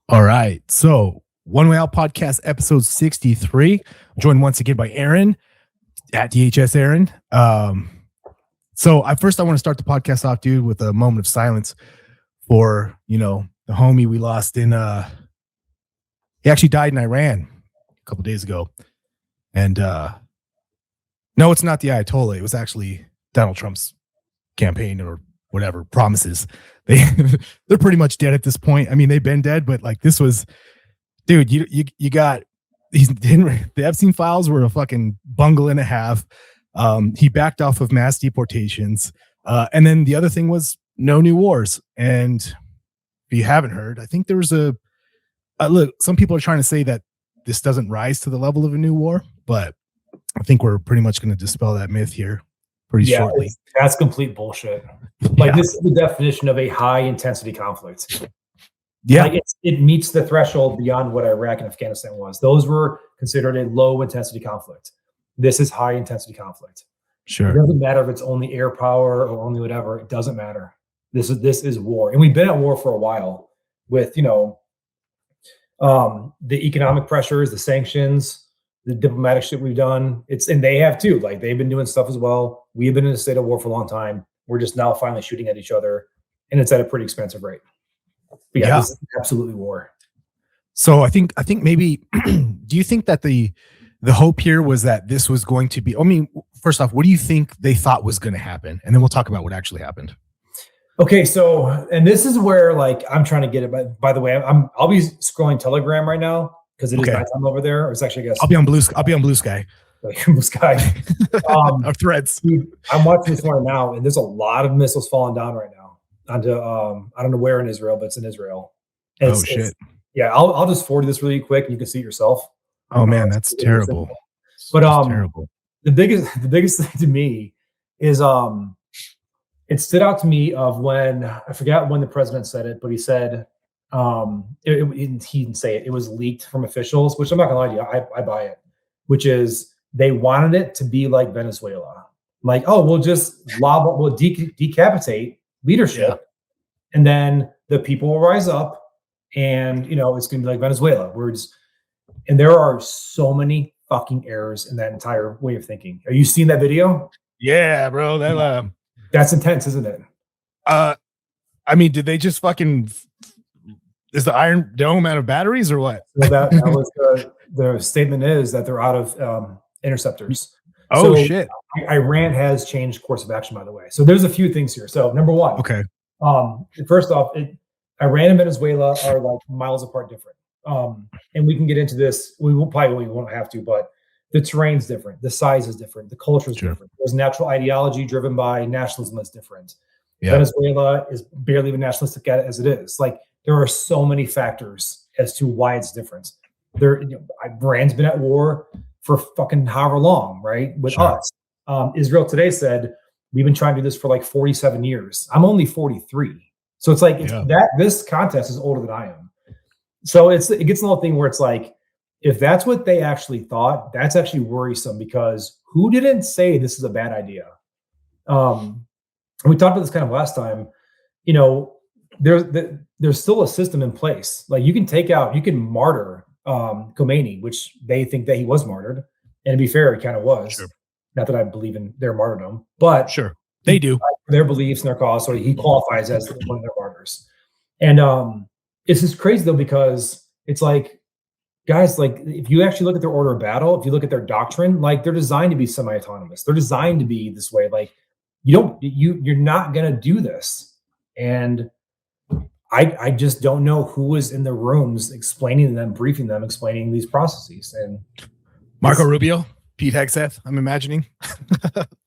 All right. So, One Way Out Podcast, episode 63. I'm joined once again by Aaron at DHS Aaron. So I want to start the podcast off, dude, with a moment of silence for, the homie we lost in, he actually died in Iran a couple days ago. And no, it's not the Ayatollah. It was actually Donald Trump's campaign or whatever promises. They're pretty much dead at this point. I mean, they've been dead, but like this was, dude, you got the Epstein files were a fucking bungle and a half. He backed off of mass deportations. And then the other thing was no new wars. And if you haven't heard, I think there was a look, some people are trying to say that this doesn't rise to the level of a new war, but I think we're pretty much going to dispel that myth here pretty shortly. That's complete bullshit. Like this is the definition of a high intensity conflict. Yeah. Like it meets the threshold beyond what Iraq and Afghanistan was. Those were considered a low intensity conflict. This is high intensity conflict. Sure. It doesn't matter if it's only air power or only whatever. It doesn't matter. This is war. And we've been at war for a while with, the economic pressures, the sanctions, the diplomatic shit we've done. And they have too. Like they've been doing stuff as well. We've been in a state of war for a long time. We're just now finally shooting at each other, and it's at a pretty expensive rate. But yeah. This is absolutely war. So I think maybe, do you think that the hope here was that this was going to be, I mean, first off, what do you think they thought was going to happen? And then we'll talk about what actually happened. Okay. So, and this is where like, I'm trying to get it, by the way, I'll be scrolling Telegram right now because it is nighttime over there. Or it's actually, I guess. I'll be on Blue Sky. Like Blue Sky. Or Threads. I'm watching this one now, and there's a lot of missiles falling down right now onto, I don't know where in Israel, but it's in Israel. And shit. I'll just forward this really quick and you can see it yourself. Oh man, that's terrible. But terrible. The biggest thing to me is it stood out to me of when I forgot when the president said it, but he said he didn't say it. It was leaked from officials, which I'm not gonna lie to you, I buy it. Which is they wanted it to be like Venezuela, like we'll just we'll decapitate leadership, and then the people will rise up, and it's gonna be like Venezuela. And there are so many fucking errors in that entire way of thinking. Are you seeing that video? Yeah, bro. That's intense, isn't it? I mean, did they just fucking? Is the Iron Dome out of batteries or what? So that was the statement is that they're out of interceptors. Oh, so shit! Iran has changed course of action, by the way. So there's a few things here. So number one, okay. First off, Iran and Venezuela are like miles apart, different. And we can get into this. We won't have to, but the terrain's different, the size is different, the culture is different. There's natural ideology driven by nationalism that's different. Yeah. Venezuela is barely even nationalistic as it is. Like there are so many factors as to why it's different. Iran's been at war for fucking however long, right? With us. Israel today said, we've been trying to do this for like 47 years. I'm only 43. So it's like, this contest is older than I am. So it gets a little thing where it's like, if that's what they actually thought, that's actually worrisome because who didn't say this is a bad idea? We talked about this kind of last time. There's still a system in place. Like you can martyr Khomeini, which they think that he was martyred. And to be fair, he kind of was. Sure. Not that I believe in their martyrdom, but sure, they do. Their beliefs and their cause. So he qualifies as one of their martyrs. And it's just crazy though, because it's like, guys, like if you actually look at their order of battle, if you look at their doctrine, like they're designed to be semi-autonomous. They're designed to be this way. Like you're not going to do this. And I just don't know who was in the rooms explaining them, briefing them, explaining these processes. And Marco Rubio, Pete Hegseth, I'm imagining.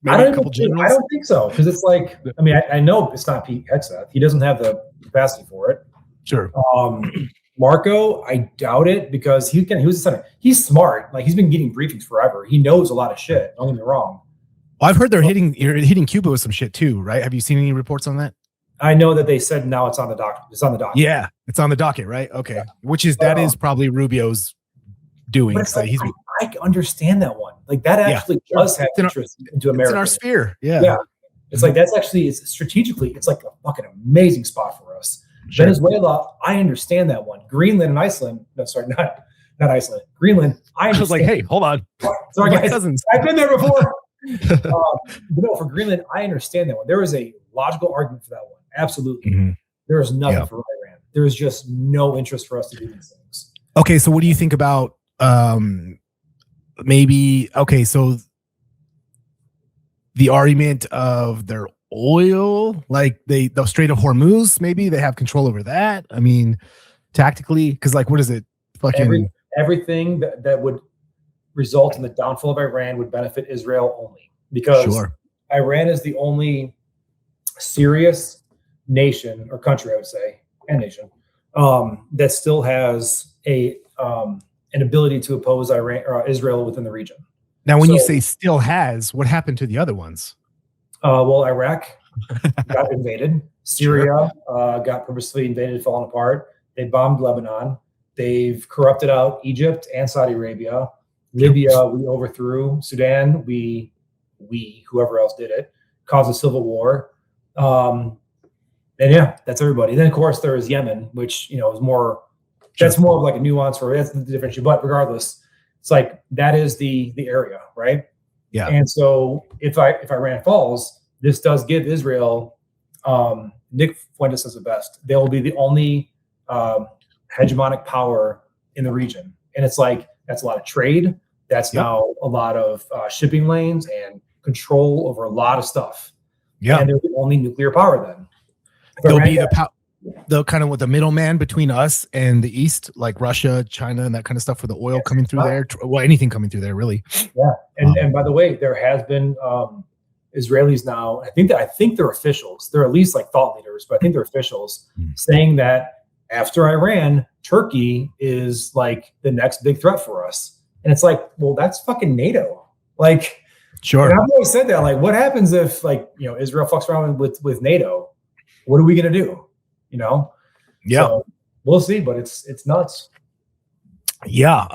I don't think so. Because it's like, I mean, I know it's not Pete Hegseth. He doesn't have the capacity for it. Sure. Marco, I doubt it because he was a senator. He's smart. Like he's been getting briefings forever. He knows a lot of shit. Don't get me wrong. Well, I've heard they're hitting Cuba with some shit too, right? Have you seen any reports on that? I know that they said now it's on the docket. It's on the docket. Yeah, it's on the docket, right? Okay. Yeah. Which is that is probably Rubio's doing. So like, I understand that one. Like that actually does have interest into America. It's in our sphere. Yeah. Yeah. It's like that's actually it's strategically, it's like a fucking amazing spot for us. Sure. Venezuela, I understand that one. Greenland and Iceland. No, sorry, not Iceland. Greenland. I was like, hey, hold on. Sorry, My guys. cousins. I've been there before. But no, for Greenland, I understand that one. There is a logical argument for that one. Absolutely. Mhm. There is nothing for Iran. There is just no interest for us to do these things. Okay, so what do you think about maybe? Okay, so the argument of their oil, like the Strait of Hormuz, maybe they have control over that. I mean, tactically, because like, what is it? Fucking everything that would result in the downfall of Iran would benefit Israel only, because Iran is the only serious nation or country, I would say, and nation that still has an ability to oppose Iran or Israel within the region. Now, when you say still has, what happened to the other ones? Well, Iraq got invaded. Syria got purposely invaded, falling apart. They bombed Lebanon. They've corrupted out Egypt and Saudi Arabia. Libya, we overthrew. Sudan, we whoever else did it, caused a civil war. And yeah, that's everybody. Then of course there is Yemen, which is more. That's more of like a nuance for that's the different issue. But regardless, it's like that is the area, right? Yeah. And so if Iran falls, this does give Israel. Nick Fuentes says it best. They will be the only hegemonic power in the region, and it's like that's a lot of trade. That's now a lot of shipping lanes and control over a lot of stuff. Yeah, and they're the only nuclear power then. They'll be the kind of with the middleman between us and the East, like Russia, China, and that kind of stuff for the oil coming through there. Well, anything coming through there, really. Yeah, and by the way, there has been Israelis now. I think they're officials. They're at least like thought leaders, but I think they're officials saying that after Iran, Turkey is like the next big threat for us. And it's like, well, that's fucking NATO. Like, sure. I've always said that. Like, what happens if Israel fucks around with NATO? What are we gonna do? Yeah. So we'll see, but it's nuts. Yeah.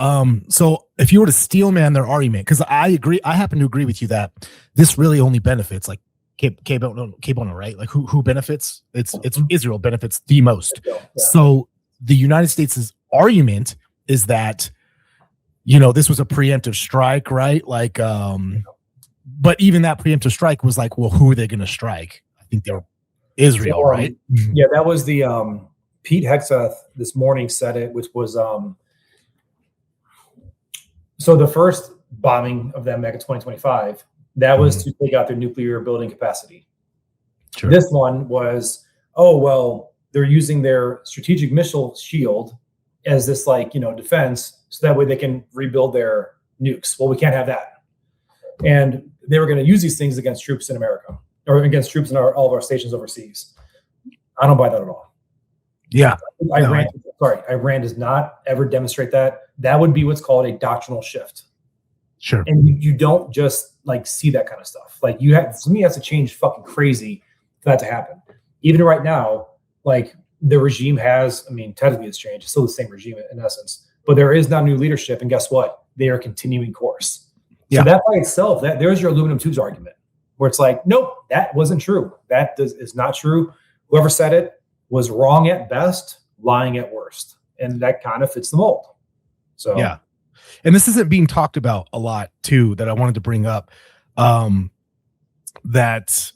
So if you were to steel man their argument, because I happen to agree with you that this really only benefits like K-Bono, right? Like who benefits? It's Israel benefits the most. Yeah. So the United States' argument is that this was a preemptive strike, right? Like but even that preemptive strike was like, well, who are they going to strike? I think they're Israel, right? Yeah, that was the Pete Hegseth this morning said it, which was so the first bombing of them back in 2025, that was to take out their nuclear building capacity. Sure. This one was, they're using their strategic missile shield as this defense, so that way they can rebuild their nukes. Well, we can't have that. And they were going to use these things against troops in America or against troops in all of our stations overseas. I don't buy that at all. Yeah. Iran does not ever demonstrate that. That would be what's called a doctrinal shift. Sure. And you don't just see that kind of stuff. Like something has to change fucking crazy for that to happen. Even right now, the regime has, technically it's changed. It's still the same regime in essence, but there is now new leadership. And guess what? They are continuing course. Yeah. So that by itself, there's your aluminum tubes argument where it's like, nope, that wasn't true. That is not true. Whoever said it was wrong at best, lying at worst. And that kind of fits the mold. So, yeah. And this isn't being talked about a lot too, that I wanted to bring up, that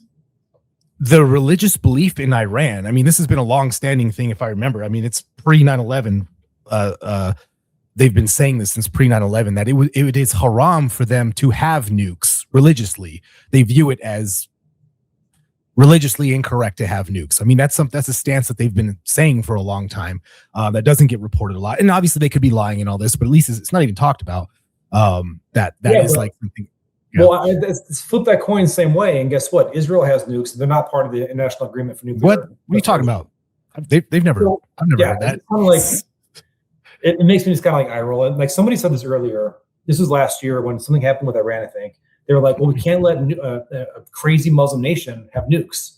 the religious belief in Iran, this has been a long-standing thing, if I remember. It's pre 9/11. They've been saying this since pre 9/11 that it is haram for them to have nukes religiously. They view it as religiously incorrect to have nukes. That's a stance that they've been saying for a long time. That doesn't get reported a lot, and obviously they could be lying in all this, but at least it's not even talked about. That is like something. Yeah. Well, let's flip that coin the same way, and guess what? Israel has nukes. They're not part of the International Agreement for Nuclear. What are you talking about? They've never. I've never heard that. It's kind of like it makes me just kind of like eye roll. Like somebody said this earlier. This was last year when something happened with Iran, I think. They were like, well, we can't let a crazy Muslim nation have nukes.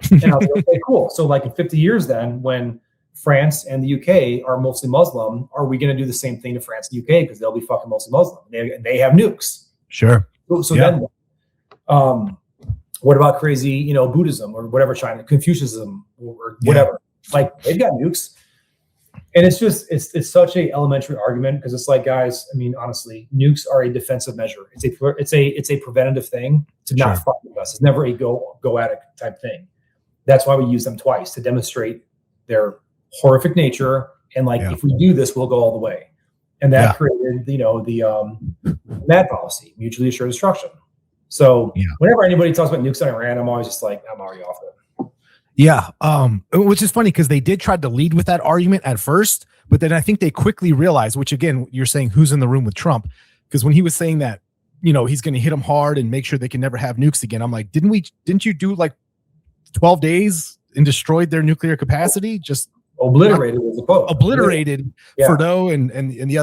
And I was like, okay, cool. So in 50 years then, when France and the UK are mostly Muslim, are we going to do the same thing to France and UK? Because they'll be fucking mostly Muslim. They have nukes. Sure. So then, what about crazy, Buddhism or whatever, China, Confucianism or whatever? Like they've got nukes. And it's just, it's such a elementary argument because it's like, guys, I mean, honestly, nukes are a defensive measure. It's a preventative thing to not fight with us. It's never a go at it type thing. That's why we use them twice, to demonstrate their horrific nature. And like, if we do this, we'll go all the way. And that created, the MAD policy, mutually assured destruction. So whenever anybody talks about nukes on Iran, I'm always just like, I'm already off it. Yeah. Which is funny because they did try to lead with that argument at first, but then I think they quickly realized, which again, you're saying who's in the room with Trump, because when he was saying that, he's going to hit them hard and make sure they can never have nukes again. I'm like, didn't you do like 12 days and destroyed their nuclear capacity? Just obliterated was the quote. Obliterated Fordo and the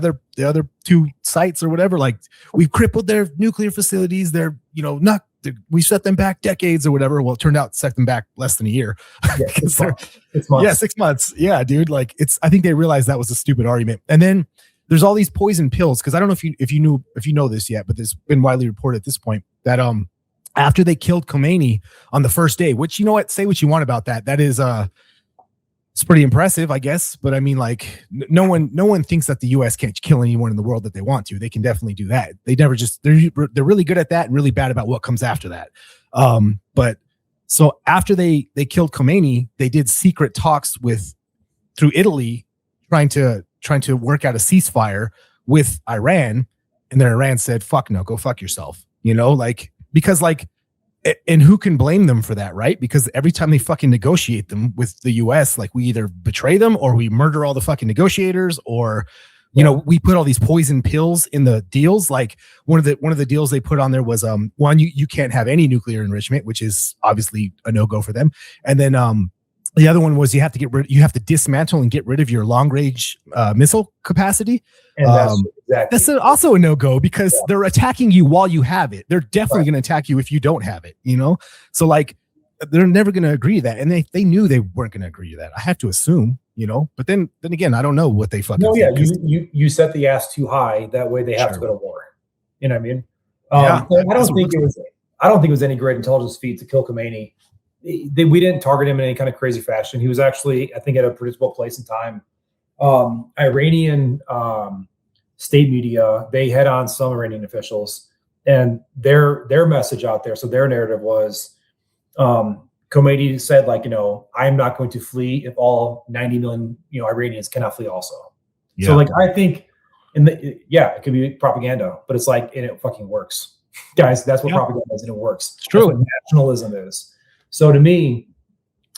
other two sites or whatever. Like we've crippled their nuclear facilities. They're, we set them back decades or whatever. Well, it turned out set them back less than a year. 6 months. Yeah, 6 months. Yeah, dude. Like I think they realized that was a stupid argument. And then there's all these poison pills. Cause I don't know if you know this yet, but it's been widely reported at this point that, after they killed Khomeini on the first day, which, say what you want about that. That is, it's pretty impressive, I guess. But I mean, like no one thinks that the U.S. can't kill anyone in the world that they want to. They can definitely do that. They're really good at that and really bad about what comes after that. But so after they killed Khomeini, they did secret talks through Italy, trying to work out a ceasefire with Iran. And then Iran said, fuck no, go fuck yourself. Because and who can blame them for that, right? Because every time they fucking negotiate them with the US, like we either betray them or we murder all the fucking negotiators, or we put all these poison pills in the deals. Like one of the deals they put on there was one, you can't have any nuclear enrichment, which is obviously a no-go for them. And then the other one was you have to dismantle and get rid of your long-range missile capacity. And that's also a no-go because they're attacking you while you have it. They're definitely going to attack you if you don't have it, So like they're never going to agree to that. And they knew they weren't going to agree to that. I have to assume, But then again, I don't know what they fucking think. You set the ass too high. That way they have to go to war. You know what I mean? I don't think it was any great intelligence feat to kill Khomeini. We didn't target him in any kind of crazy fashion. He was actually, I think, at a predictable place and time. Iranian state media, they had on some Iranian officials, and their message out there. So their narrative was, Khomeini said, like, I'm not going to flee if all 90 million, Iranians cannot flee also. Yeah. So like, I think it could be propaganda, but it's like, and it fucking works. Guys, that's what propaganda is, and it works. It's true. That's what nationalism is. So to me,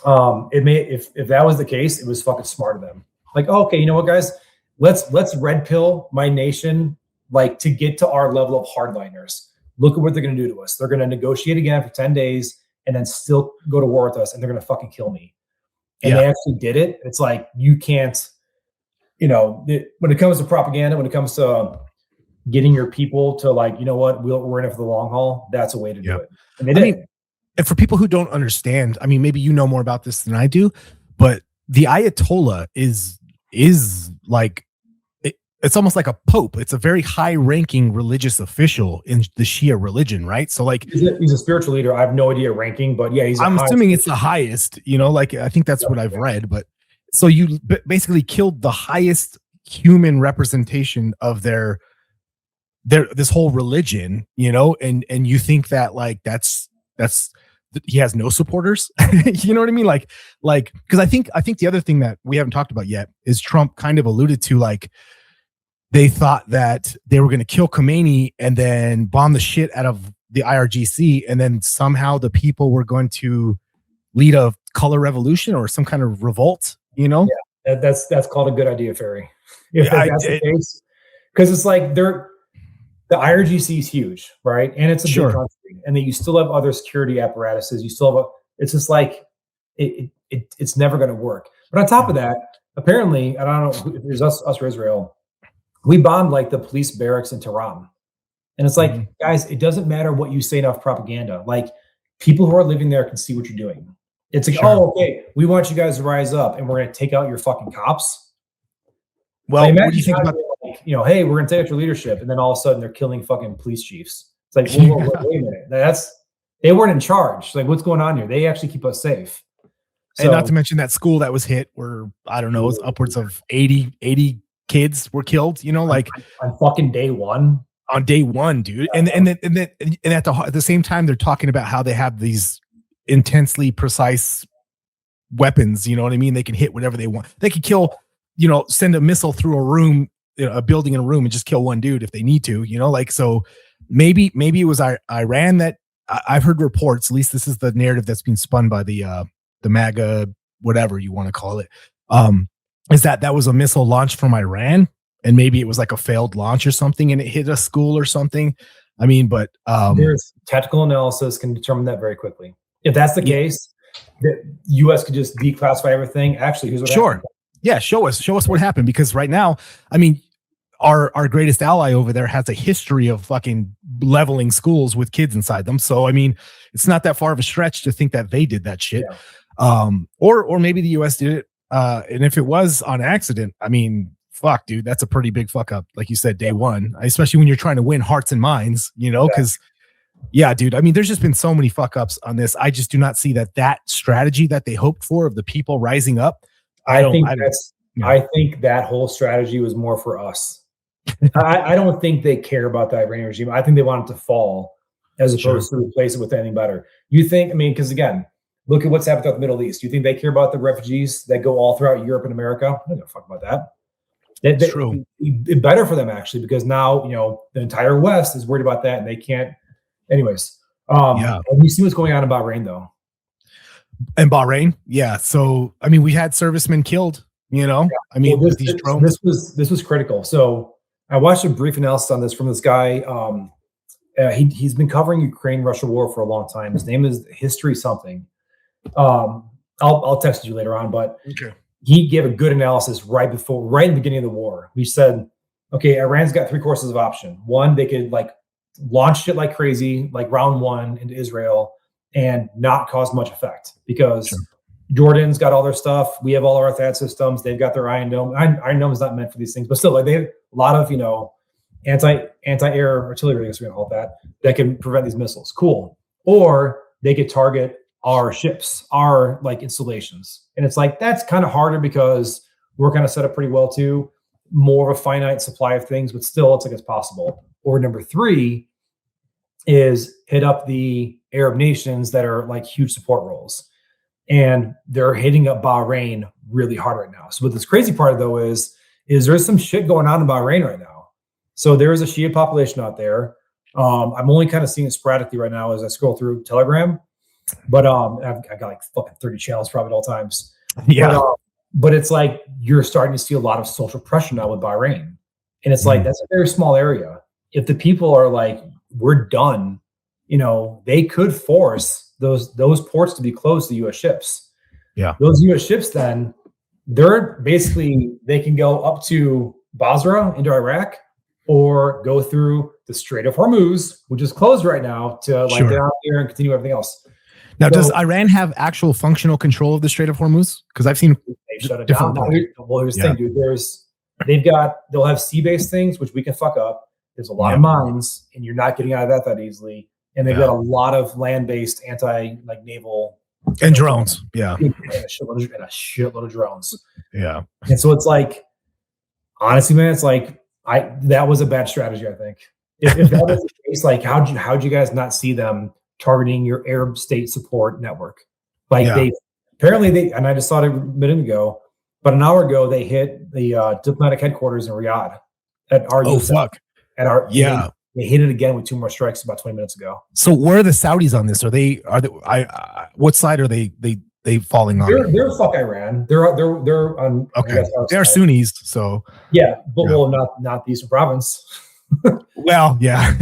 if that was the case, it was fucking smart of them. Like, okay, you know what, guys, let's red pill my nation, like to get to our level of hardliners. Look at what they're going to do to us. They're going to negotiate again for 10 days and then still go to war with us, and they're going to fucking kill me. And they actually did it. It's like, you can't, when it comes to propaganda, when it comes to getting your people to like, you know what, we're in it for the long haul. That's a way to do it. And they did. And for people who don't understand, I mean, maybe you know more about this than I do, but the Ayatollah is like, it's almost like a pope. It's a very high-ranking religious official in the Shia religion, right? So like, he's a spiritual leader. I have no idea ranking, but yeah, I'm assuming it's the highest. Like I think that's what I've read. But so you basically killed the highest human representation of their this whole religion, and you think that like that's he has no supporters. You know what I mean? Like, because I think the other thing that we haven't talked about yet is Trump kind of alluded to, like, they thought that they were going to kill Khomeini and then bomb the shit out of the IRGC, and then somehow the people were going to lead a color revolution or some kind of revolt. Yeah, that's called a good idea, Ferry. If that's the case, because it's like the IRGC is huge, right? And it's a big country, and then you still have other security apparatuses. You still have it's just like it's never going to work. But on top of that, apparently, I don't know if there's us or Israel, we bombed like the police barracks in Tehran. And it's like, guys, it doesn't matter what you say enough propaganda. Like, people who are living there can see what you're doing. It's like, oh, okay, we want you guys to rise up and we're going to take out your fucking cops. Well, what do you think about, like, hey, we're going to take out your leadership. And then all of a sudden they're killing fucking police chiefs. It's like, whoa, wait a minute. They weren't in charge. Like, what's going on here? They actually keep us safe. And not to mention that school that was hit where, I don't know, it was upwards of 80 kids were killed, like on fucking day one. On day one, dude. And at the same time, they're talking about how they have these intensely precise weapons. You know what I mean? They can hit whatever they want. They could kill, send a missile through a room, a building in a room, and just kill one dude if they need to. So maybe it was Iran that I've heard reports. At least this is the narrative that's being spun by the MAGA, whatever you want to call it. Is that was a missile launched from Iran, and maybe it was like a failed launch or something, and it hit a school or something. I mean, but there's technical analysis can determine that very quickly. If that's the case, the U.S. could just declassify everything. Actually, here's what happened. Yeah, show us what happened, because right now, I mean, our greatest ally over there has a history of fucking leveling schools with kids inside them. So I mean, it's not that far of a stretch to think that they did that shit. Yeah. Or maybe the U.S. did it. And if it was on accident, I mean, fuck, dude, that's a pretty big fuck up. Like you said, day one, especially when you're trying to win hearts and minds, because yeah, dude, I mean, there's just been so many fuck ups on this. I just do not see that strategy that they hoped for of the people rising up. I think that whole strategy was more for us. I don't think they care about the Iranian regime. I think they want it to fall as opposed to replace it with anything better. You think, I mean, because again, look at what's happened throughout the Middle East. You think they care about the refugees that go all throughout Europe and America? I don't give a fuck about that. That's true. It's better for them, actually, because now, the entire West is worried about that, and they can't. Anyways, have you seen what's going on in Bahrain, though? In Bahrain? Yeah. So, I mean, we had servicemen killed, I mean, with these drones. This was critical. So I watched a brief analysis on this from this guy. He's been covering Ukraine-Russia war for a long time. His name is History something. I'll text you later on, but he gave a good analysis right in the beginning of the war. He said, okay, Iran's got three courses of option. One, they could launch it like crazy, like round one into Israel, and not cause much effect because Jordan's got all their stuff. We have all our THAAD systems. They've got their Iron Dome. Iron Dome is not meant for these things, but still, they have a lot of anti-air artillery, I guess we're gonna call it that can prevent these missiles. Cool. Or they could target our ships, our installations, and it's that's kind of harder because we're kind of set up pretty well too. More of a finite supply of things, but still, it's possible. Or number three is hit up the Arab nations that are huge support roles. And they're hitting up Bahrain really hard right now. So what this crazy part though is there's some shit going on in Bahrain right now. So there is a Shia population out there. I'm only kind of seeing it sporadically right now as I scroll through Telegram. But I've got fucking 30 channels probably at all times. Yeah. But it's you're starting to see a lot of social pressure now with Bahrain. And it's that's a very small area. If the people are we're done, they could force those ports to be closed to U.S. ships. Yeah. Those U.S. ships then, they can go up to Basra into Iraq or go through the Strait of Hormuz, which is closed right now, to get out here and continue everything else. Now, does Iran have actual functional control of the Strait of Hormuz? Because I've seen they've shut it down. Well, here's the thing, dude. They'll have sea-based things, which we can fuck up. There's a lot of mines, and you're not getting out of that easily. And they've got a lot of land-based naval and drones. Yeah. And a shitload of drones. Yeah. And so it's honestly, man, it's that was a bad strategy, I think. If that was the case, how'd you guys not see them targeting your Arab state support network? They apparently, and I just saw it a minute ago, but an hour ago, they hit the diplomatic headquarters in Riyadh at our They hit it again with two more strikes about 20 minutes ago. So where are the Saudis on this? What side are they falling on? They're fuck Iran. They're on. Okay. They're Sunnis, so yeah, but not the Eastern Province. Well, yeah.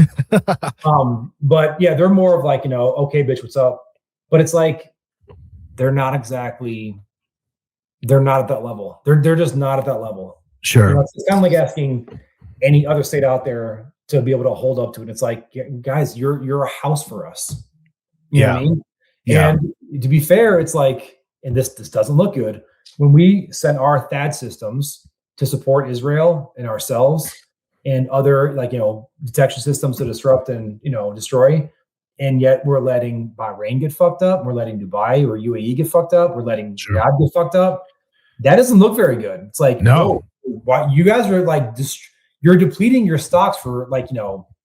But yeah, they're more of okay, bitch, what's up? But it's they're not at that level. They're just not at that level. Sure. It's kind of asking any other state out there to be able to hold up to it. It's guys, you're a house for us. You know what I mean? Yeah. And to be fair, it's and this doesn't look good. When we send our THAAD systems to support Israel and ourselves and other detection systems to disrupt and destroy, and yet we're letting Bahrain get fucked up. We're letting Dubai or UAE get fucked up. We're letting Riyadh get fucked up. That doesn't look very good. It's like, no, why you guys are like, you're depleting your stocks for like,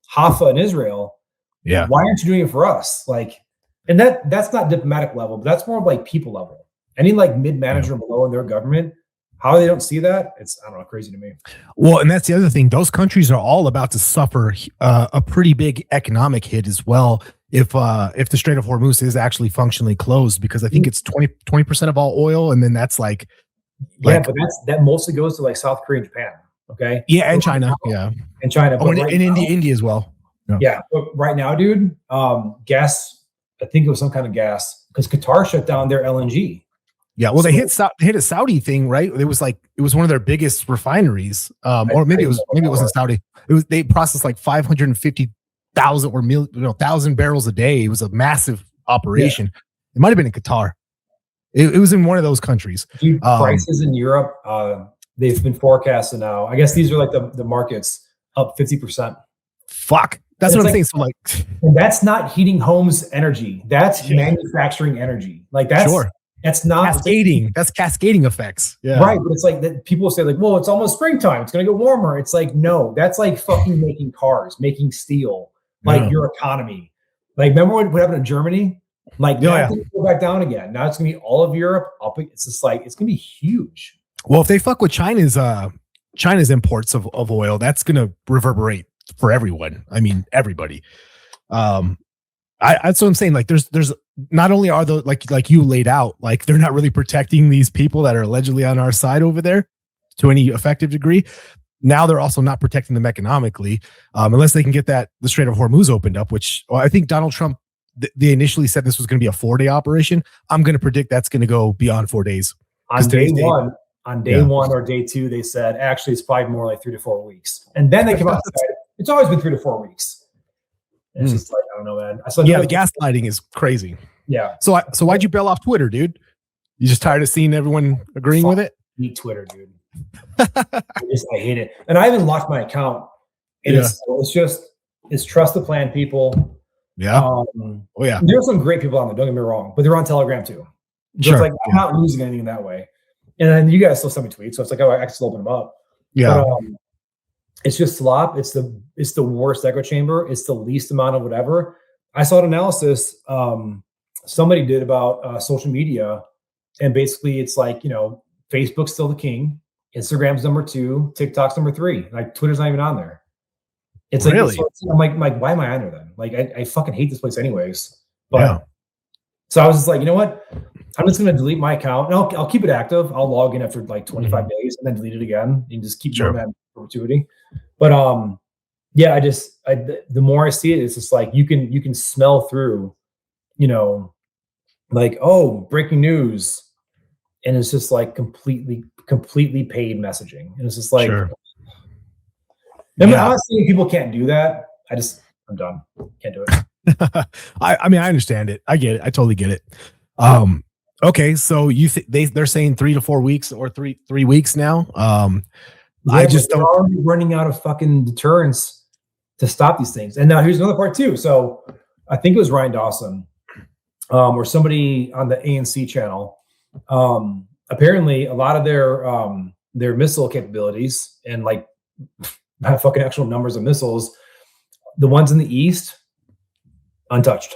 Haifa and Israel. Yeah. Why aren't you doing it for us? Like, and that's not diplomatic level, but that's more of like people level. Any like mid-manager below in their government, how they don't see that, it's, I don't know, crazy to me. Well, and that's the other thing. Those countries are all about to suffer a pretty big economic hit as well if the Strait of Hormuz is actually functionally closed, because I think it's 20% of all oil, and then that's like but that mostly goes to like South Korea and Japan. Okay. Yeah, and China. And China. Oh, and India as well. Yeah, but right now, dude, gas. I think it was some kind of gas because Qatar shut down their LNG. Yeah, well, they hit a Saudi thing, right? It was one of their biggest refineries, or maybe it wasn't Saudi. They processed like 550,000 or 1,000 barrels a day. It was a massive operation. Yeah. It might have been in Qatar. It was in one of those countries. Dude, prices in Europe, they've been forecasted now. I guess these are like the markets up 50%. Fuck. That's what I'm saying. So like, and that's not heating homes energy. That's manufacturing energy. Like that's not cascading. That's cascading effects. Yeah. Right. But it's like that people say like, well, it's almost springtime. It's going to get warmer. It's like, no, that's like fucking making cars, making steel, like your economy. Like, remember what happened in Germany? Like, now it's go back down again. Now it's going to be all of Europe up. It's just like, it's going to be huge. Well, if they fuck with China's imports of oil, that's going to reverberate for everyone. I mean, everybody. That's what I'm saying. Like, there's not only are those like you laid out, like they're not really protecting these people that are allegedly on our side over there to any effective degree. Now they're also not protecting them economically, unless they can get the Strait of Hormuz opened up, which I think Donald Trump, they initially said this was going to be a 4-day operation. I'm going to predict that's going to go beyond 4 days. On day one or day 2, they said, actually, it's probably more like 3 to 4 weeks. And then they come out and said, it's always been 3 to 4 weeks. It's just like, I don't know, man. The gaslighting is crazy. Yeah. So why'd you bail off Twitter, dude? You just tired of seeing everyone agreeing with it? Hate Twitter, dude. I hate it. And I haven't locked my account. It's trust the plan, people. Yeah. There's some great people on there, don't get me wrong, but they're on Telegram too. So it's like, I'm not losing anything that way. And then you guys still send me tweets. So it's like, I can still open them up. Yeah. But, it's just slop. It's the worst echo chamber. It's the least amount of whatever. I saw an analysis somebody did about social media, and basically it's like, Facebook's still the king, Instagram's number 2, TikTok's number 3. Like, Twitter's not even on there. It's like, really? I'm like, why am I on there then? Like, I fucking hate this place anyways. But so I was just like, you know what? I'm just going to delete my account, and I'll keep it active. I'll log in after like 25 days and then delete it again and just keep doing that in perpetuity. But the more I see it, it's just like you can smell through, like, oh, breaking news, and it's just like completely paid messaging, and it's just like, honestly, people can't do that. I'm done. Can't do it. I mean, I understand it. I get it. I totally get it. Okay, so they're saying 3 to 4 weeks or three weeks now. I just don't. We're already running out of fucking deterrence to stop these things. And now here's another part too. So I think it was Ryan Dawson, or somebody on the ANC channel. Apparently, a lot of their missile capabilities and like fucking actual numbers of missiles, the ones in the east, untouched.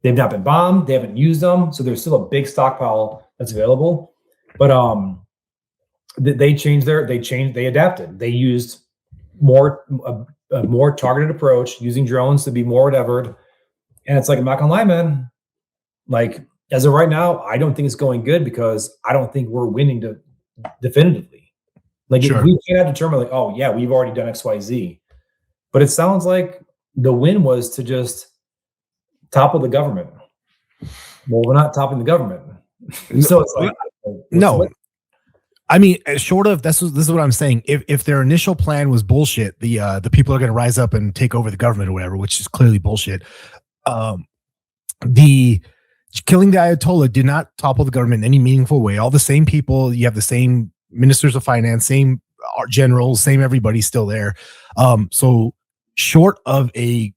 They've not been bombed. They haven't used them, so there's still a big stockpile that's available. But they adapted. They used a more targeted approach, using drones to be more whatever. And it's like, I'm not gonna lie, man. Like, as of right now, I don't think it's going good because I don't think we're winning definitively. Like, if we cannot determine, like, oh yeah, we've already done XYZ, but it sounds like the win was to just topple the government. Well, we're not topping the government, so it's like, no. I mean, short of this is what I'm saying. If their initial plan was bullshit, the people are going to rise up and take over the government or whatever, which is clearly bullshit. The killing the Ayatollah did not topple the government in any meaningful way. All the same people, you have the same ministers of finance, same generals, same everybody still there. So short of a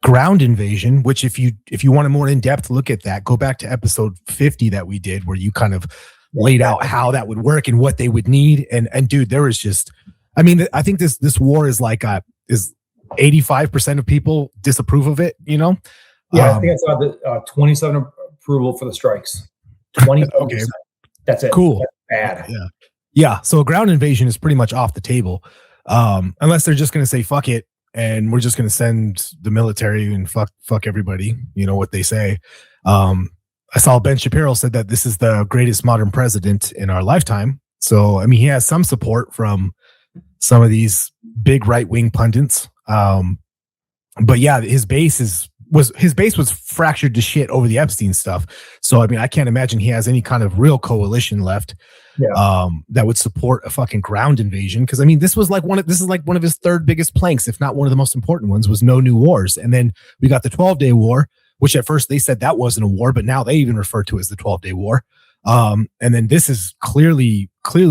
ground invasion, which if you want a more in-depth look at that, go back to episode 50 that we did, where you kind of laid out how that would work and what they would need. And dude, there was just, I mean, I think this war is like is 85% of people disapprove of it, you know? Yeah, I think I saw the 27 approval for the strikes. 27%. Okay. That's it. Cool. That's bad. Yeah. So a ground invasion is pretty much off the table. Unless they're just going to say, fuck it, and we're just going to send the military and fuck everybody, you know what they say. I saw Ben Shapiro said that this is the greatest modern president in our lifetime. So, I mean, he has some support from some of these big right-wing pundits. But yeah, his base was fractured to shit over the Epstein stuff. So, I mean, I can't imagine he has any kind of real coalition left that would support a fucking ground invasion. Cause I mean, this is like one of his third biggest planks, if not one of the most important ones, was no new wars. And then we got the 12-day war, which at first they said that wasn't a war, but now they even refer to it as the 12-day war. And then this is clearly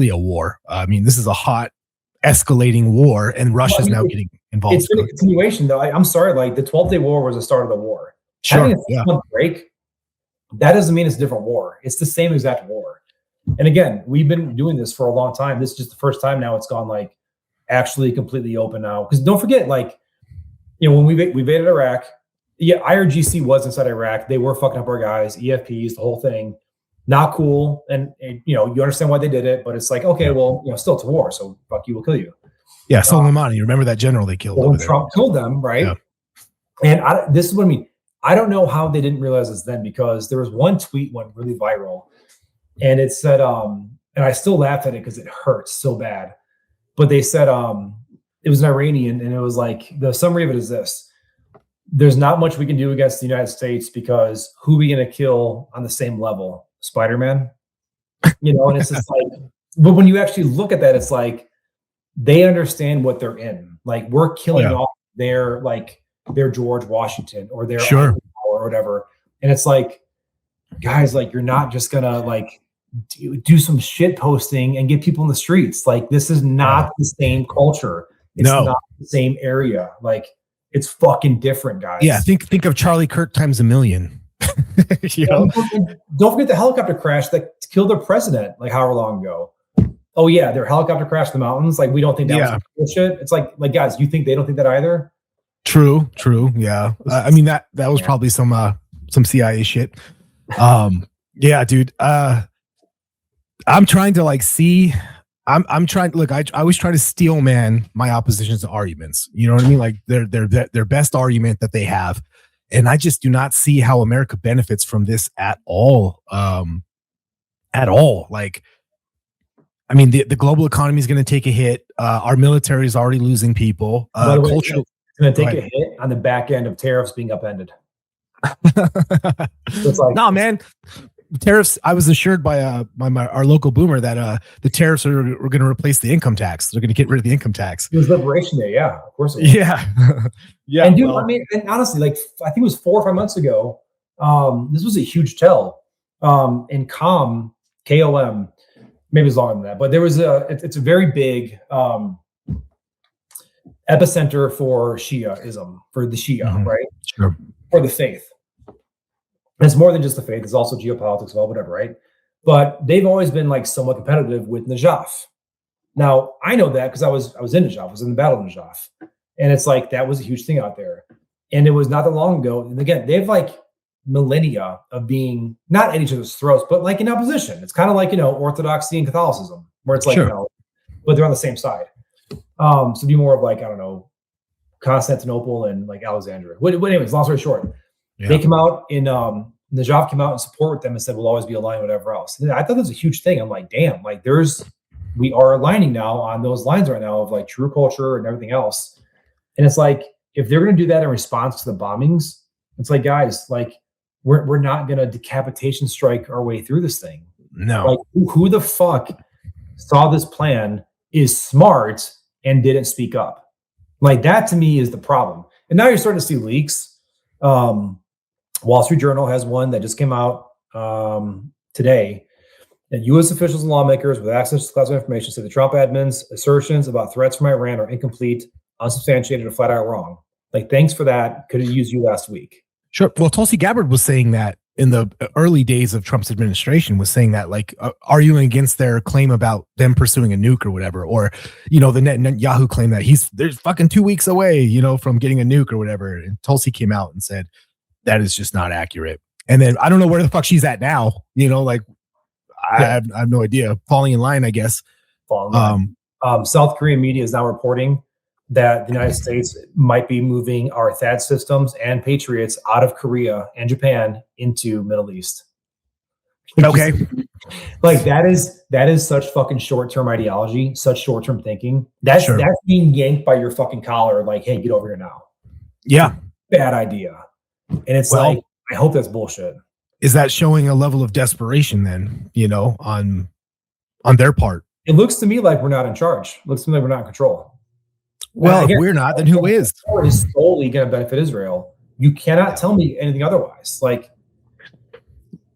a war. I mean, this is a hot escalating war, and Russia's now getting involved. It's been a continuation, though. I'm sorry, like the 12-day war was the start of the war. Sure, having a 6-month break, that doesn't mean it's a different war. It's the same exact war. And again, we've been doing this for a long time. This is just the first time now it's gone like actually completely open now. Because don't forget, like, you know, when we invaded Iraq, IRGC was inside Iraq. They were fucking up our guys, EFPs, the whole thing. Not cool. And you know, you understand why they did it, but it's like, okay, well, you know, still it's a war, so fuck you, we'll kill you. Yeah, Soleimani, you remember that general they killed? Well, Trump killed them, right? Yeah. And this is what I mean. I don't know how they didn't realize this then, because there was one tweet went really viral, and it said, and I still laugh at it because it hurts so bad. But they said it was an Iranian, and it was like, the summary of it is this: there's not much we can do against the United States, because who are we going to kill on the same level? Spider-Man, you know. And it's just like, but when you actually look at that, it's like they understand what they're in. Like, we're killing off their George Washington or their or whatever. And it's like, guys, like, you're not just gonna like do some shit posting and get people in the streets. Like, this is not the same culture. It's not the same area. Like, it's fucking different, guys. Yeah, think of Charlie Kirk times a million. You know? Don't forget the helicopter crash that killed their president like however long ago. Oh yeah, their helicopter crashed in the mountains. Like, we don't think that was bullshit. It's like guys, you think they don't think that either? True. Yeah. I mean, that was probably some CIA shit. Yeah, dude. I'm trying to like see. I'm trying. Look, I always try to steel man my opposition's arguments. You know what I mean? Like their best argument that they have. And I just do not see how America benefits from this at all. At all. Like, I mean, the global economy is going to take a hit. Our military is already losing people. Culture is going to take a hit on the back end of tariffs being upended. It's like, no, man. Tariffs. I was assured by our local boomer that the tariffs are going to replace the income tax. They're going to get rid of the income tax. It was Liberation Day, yeah, of course. It was. Yeah, yeah. And dude, I mean, and honestly, like, I think it was 4 or 5 months ago. This was a huge tell. In KOM, maybe it's longer than that, but there was it's a very big epicenter for Shiaism, for the Shia, right? Sure. For the faith. It's more than just the faith. It's also geopolitics, well, whatever, right? But they've always been like somewhat competitive with Najaf. Now, I know that because I was in Najaf. I was in the Battle of Najaf. And it's like, that was a huge thing out there. And it was not that long ago. And again, they've like millennia of being not at each other's throats, but like in opposition. It's kind of like, you know, Orthodoxy and Catholicism, where it's like, you know, but they're on the same side. So it'd be more of like, I don't know, Constantinople and like Alexandria. But anyways, long story short, they come out in Najaf came out in support with them and said, we'll always be aligned, whatever else. And I thought that was a huge thing. I'm like, damn, like we are aligning now on those lines right now of like true culture and everything else. And it's like, if they're going to do that in response to the bombings, it's like, guys, like we're not going to decapitation strike our way through this thing. No. Like, who the fuck saw this plan, is smart, and didn't speak up? Like, that to me is the problem. And now you're starting to see leaks. Wall Street Journal has one that just came out today. And U.S. officials and lawmakers with access to classified information said the Trump admin's assertions about threats from Iran are incomplete, unsubstantiated, and flat out wrong. Like, thanks for that. Could have used you last week. Sure. Well, Tulsi Gabbard was saying that in the early days of Trump's administration, was saying that, like, arguing against their claim about them pursuing a nuke or whatever, or, the Netanyahu claim that there's fucking 2 weeks away, from getting a nuke or whatever. And Tulsi came out and said that is just not accurate. And then I don't know where the fuck she's at now. I have no idea. Falling in line, I guess. South Korean media is now reporting that the United States might be moving our THAAD systems and Patriots out of Korea and Japan into Middle East. Okay. Like, that is such fucking short-term ideology, such short-term thinking. That's being yanked by your fucking collar. Like, hey, get over here now. Yeah. Bad idea. And it's I hope that's bullshit. Is that showing a level of desperation then, on their part? It looks to me like we're not in charge. It looks to me like we're not in control. Well, if we're not, then who is? Is solely going to benefit Israel. You cannot tell me anything otherwise. Like,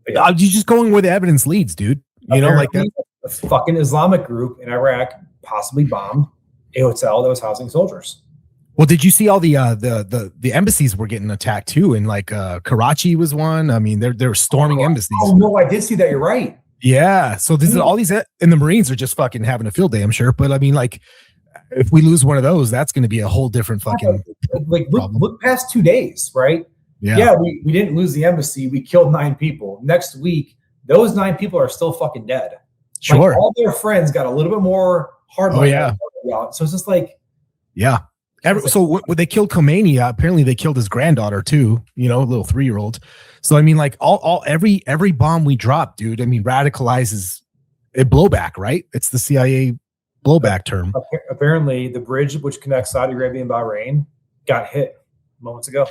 you're just going where the evidence leads, dude. Like that. A fucking Islamic group in Iraq possibly bombed a hotel that was housing soldiers. Well, did you see all the embassies were getting attacked too? And like Karachi was one. I mean, they're storming embassies. Oh no, I did see that. You're right. Yeah. So this is all these, and the Marines are just fucking having a field day, I'm sure. But I mean, like, if we lose one of those, that's going to be a whole different fucking look past 2 days, right? Yeah, we didn't lose the embassy. We killed 9 people. Next week, those 9 people are still fucking dead. Sure. Like, all their friends got a little bit more hard. Oh yeah. So it's just like, yeah. So when they killed Khomeini, apparently they killed his granddaughter too. A little 3-year-old. So I mean, like, every bomb we drop, dude. I mean, radicalizes a blowback, right? It's the CIA blowback term. Apparently, the bridge which connects Saudi Arabia and Bahrain got hit moments ago.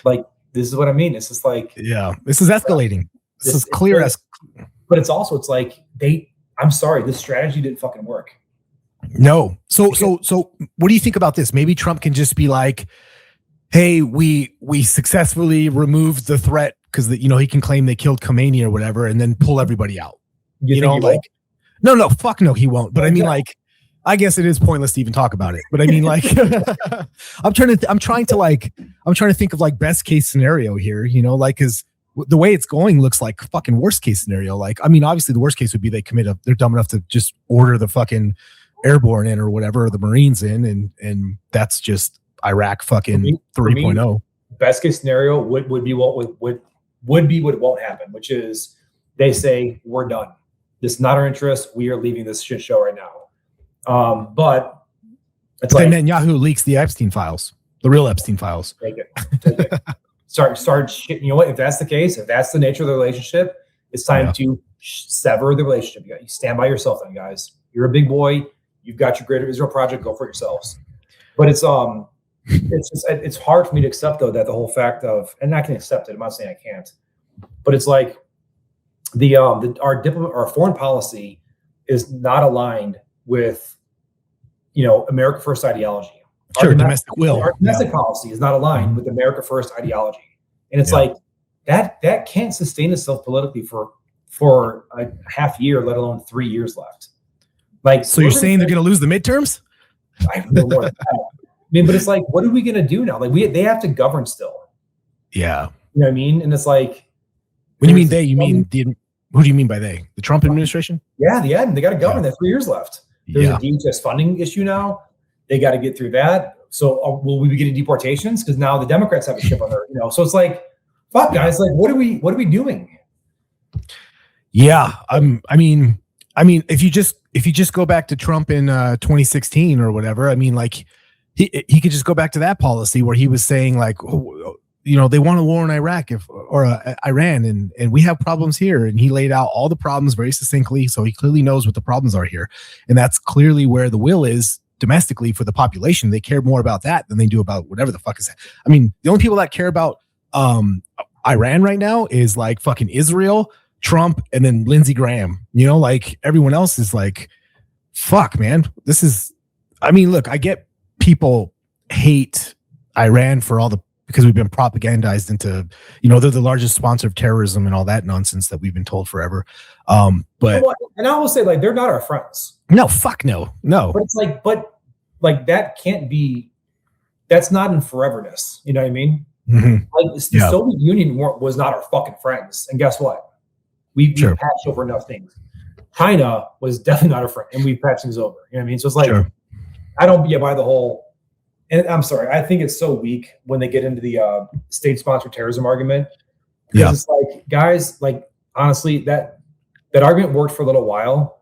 Like, this is what I mean. It's just like, yeah, this is escalating. This is clear as. But it's like I'm sorry, this strategy didn't fucking work. No. So what do you think about this? Maybe Trump can just be like, hey, we successfully removed the threat because he can claim they killed Khomeini or whatever, and then pull everybody out. No, fuck no, he won't. But I mean, like, I guess it is pointless to even talk about it. But I mean, like, I'm trying to think of like best case scenario here, like, because the way it's going looks like fucking worst case scenario. Like, I mean, obviously the worst case would be they're dumb enough to just order the fucking airborne in or whatever, or the Marines in, and that's just Iraq fucking 3.0. Best case scenario would be what won't happen, which is they say we're done. This is not our interest. We are leaving this shit show right now. But it's like Netanyahu leaks the Epstein files, the real Epstein files. Take it. Start shit. You know what? If that's the case, if that's the nature of the relationship, it's time to sever the relationship. You stand by yourself, then, guys. You're a big boy. You've got your Greater Israel project. Go for it yourselves. But it's hard for me to accept, though, that the whole fact of, and I can accept it. I'm not saying I can't, but it's like our foreign policy is not aligned with America First ideology. Sure, domestic will. Our domestic policy is not aligned with America First ideology, and it's like that can't sustain itself politically for a half year, let alone 3 years left. Like, so you're saying they're going to lose the midterms? I know more than that. I mean, but it's like, what are we going to do now? Like, they have to govern still. Yeah, you know what I mean. And it's like, when you mean they, you mean who do you mean by they? The Trump administration? Yeah, and they got to govern. They have 3 years left. There's a DHS funding issue now. They got to get through that. So will we be getting deportations? Because now the Democrats have a chip on their, So it's like, fuck, guys. Like, what are we doing? Yeah, I mean, if you just go back to Trump in 2016 or whatever, I mean, like, he could just go back to that policy where he was saying, like, they want a war in Iraq or Iran, and we have problems here. And he laid out all the problems very succinctly, so he clearly knows what the problems are here, and that's clearly where the will is domestically for the population. They care more about that than they do about whatever the fuck is. I mean, the only people that care about Iran right now is like fucking Israel, Trump, and then Lindsey Graham. Like, everyone else is like, fuck, man. This is. I mean, look, I get people hate Iran because we've been propagandized into, they're the largest sponsor of terrorism and all that nonsense that we've been told forever. But and I will say, like, they're not our friends. No, fuck no. But it's like, but that can't be that's not in foreverness. You know what I mean? Mhm. Like the Soviet Union was not our fucking friends. And guess what? We patched over enough things. China was definitely not our friend, and we patched things over. You know what I mean? So it's like, I don't buy the whole, and I'm sorry, I think it's so weak when they get into the state-sponsored terrorism argument. Because it's like, guys, like, honestly, that argument worked for a little while.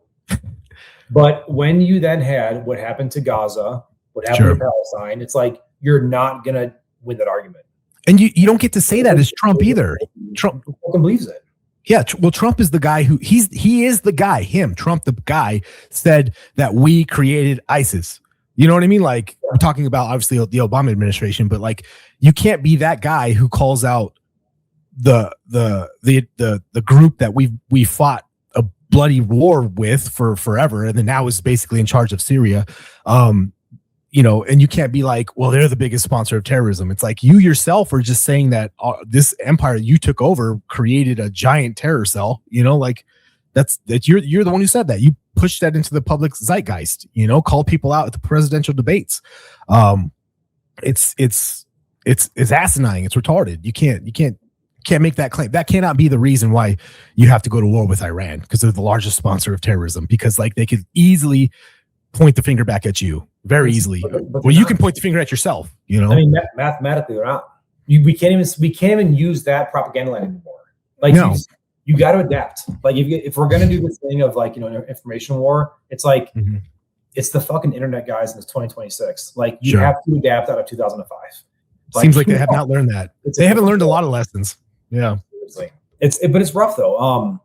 But when you then had what happened to Gaza, what happened to Palestine, it's like, you're not going to win that argument. And you don't get to say that as Trump either. Trump fucking believes it. Yeah, well, Trump is the guy who he is the guy. Trump, the guy, said that we created ISIS. You know what I mean? Like, we're talking about obviously the Obama administration, but like, you can't be that guy who calls out the group that we fought a bloody war with for forever, and then now is basically in charge of Syria. You know, and you can't be like, well, they're the biggest sponsor of terrorism. It's like, you yourself are just saying that this empire you took over created a giant terror cell. You know, like that you're the one who said that. You pushed that into the public zeitgeist. You know, call people out at the presidential debates. It's asinine. It's retarded. You can't make that claim. That cannot be the reason why you have to go to war with Iran, because they're the largest sponsor of terrorism. Because like, they could easily point the finger back at you very easily. But well, you can point the finger at yourself. You know, I mean, mathematically, they're not. We can't even use that propaganda line anymore. Like, no. You got to adapt. Like, if we're gonna do this thing of like, you know, information war, it's like it's the fucking internet, guys, in this 2026. Like, you have to adapt out of 2005. Like, seems like they have not learned that. They haven't learned a lot of lessons. Yeah, seriously. But it's rough though.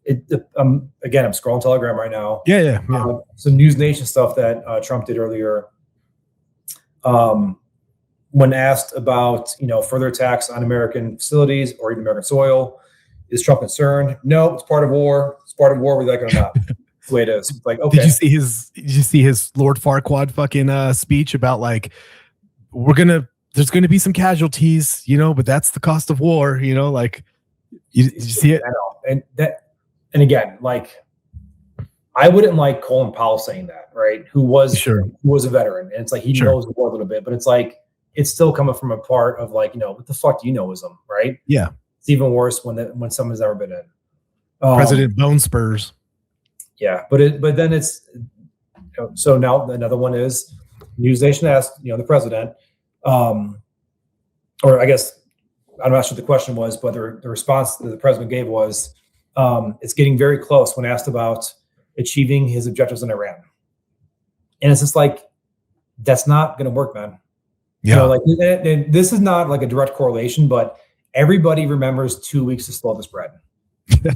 Again, I'm scrolling Telegram right now. Yeah. Some News Nation stuff that Trump did earlier. When asked about, you know, further attacks on American facilities or even American soil, is Trump concerned? No, it's part of war. It's part of war, whether you like it or not. That's the way it is. It's like, okay. Did you see his Lord Farquaad fucking speech about like, there's gonna be some casualties, you know, but that's the cost of war, you know, like, you see it? I know. And again, like, I wouldn't like Colin Powell saying that, right? Who was a veteran, and it's like, he knows the war a little bit, but it's like, it's still coming from a part of like, you know, what the fuck do you know-ism, right? Yeah, it's even worse when someone's ever been in. President Bone Spurs. Yeah, but then it's, so now another one is News Nation asked, you know, the president, or I guess I'm not sure what the question was, but the response that the president gave was, it's getting very close when asked about achieving his objectives in Iran. And it's just like, that's not going to work, man. Yeah. You know, like, this is not like a direct correlation, but everybody remembers 2 weeks to slow the spread. You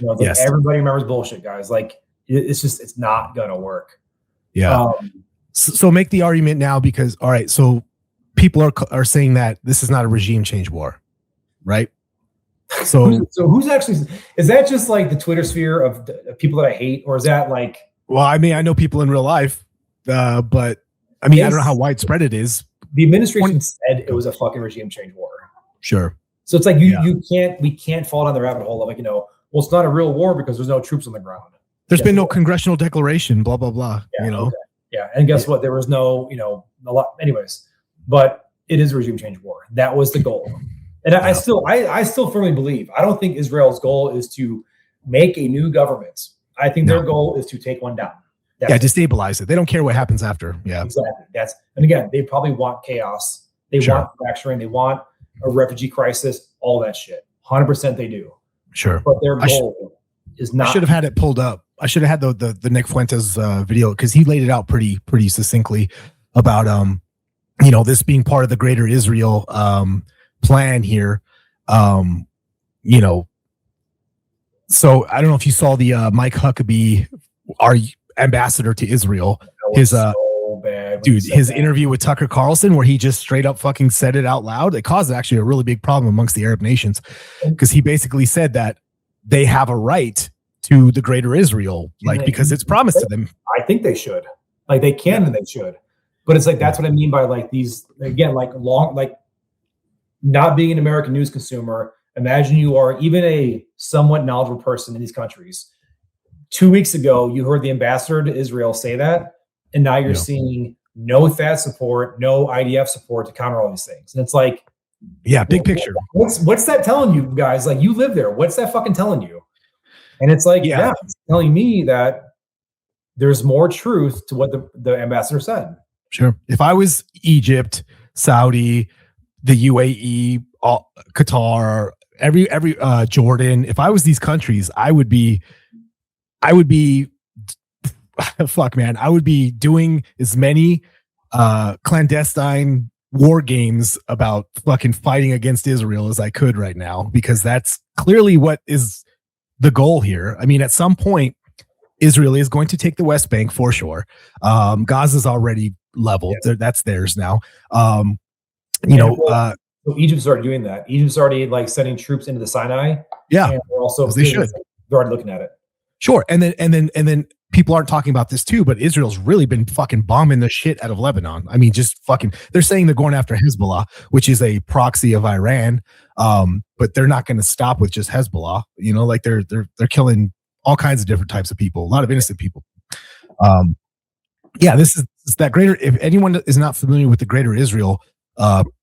know, like, everybody remembers bullshit, guys. Like, it's not going to work. Yeah. So make the argument now, because, all right, so people are saying that this is not a regime change war, right? So who's actually, is that just like the Twitter sphere of people that I hate, or is that like? Well, I mean, I know people in real life, but I mean, I don't know how widespread it is. The administration said it was a fucking regime change war. Sure. So it's like we can't fall down the rabbit hole of like, you know, well, it's not a real war because there's no troops on the ground. There's been no congressional declaration, blah blah blah. Yeah, you know. Okay. Yeah, and guess what? There was no, you know, a lot. Anyways, but it is a regime change war. That was the goal. And I still firmly believe, I don't think Israel's goal is to make a new government. I think their goal is to take one down. Destabilize it. They don't care what happens after. Yeah, exactly. And again, they probably want chaos. They want fracturing. They want a refugee crisis. All that shit. 100% they do. Sure. But their goal is not. I should have had it pulled up. I should have had the Nick Fuentes video, because he laid it out pretty succinctly about you know, this being part of the greater Israel plan here. You know, so I don't know if you saw the Mike Huckabee, our ambassador to Israel, his so bad his interview with Tucker Carlson, where he just straight up fucking said it out loud. It caused actually a really big problem amongst the Arab nations, because he basically said that they have a right to the greater Israel, like, because it's promised to them. I think they should, like, they can and they should, but it's like, that's what I mean by like these, again, like not being an American news consumer. Imagine you are even a somewhat knowledgeable person in these countries. 2 weeks ago, you heard the ambassador to Israel say that, and now you're seeing no THAAD support, no IDF support to counter all these things. And it's like, yeah, big picture. What's that telling you guys? Like, you live there. What's that fucking telling you? And it's like, yeah, it's telling me that there's more truth to what the ambassador said. Sure. If I was Egypt, Saudi, the UAE, Qatar, every Jordan, if I was these countries, I would be fuck, man, I would be doing as many clandestine war games about fucking fighting against Israel as I could right now, because that's clearly what is the goal here. I mean, at some point, Israel is going to take the West Bank for sure. Gaza's already leveled. Yeah. That's theirs now. So Egypt started doing that. Egypt's already like sending troops into the Sinai. Yeah. And also, they should. They're already looking at it. Sure. And then people aren't talking about this too, but Israel's really been fucking bombing the shit out of Lebanon. I mean, just fucking, they're saying they're going after Hezbollah, which is a proxy of Iran. But they're not going to stop with just Hezbollah. You know, like they're killing all kinds of different types of people, a lot of innocent people. This is that greater, if anyone is not familiar with the Greater Israel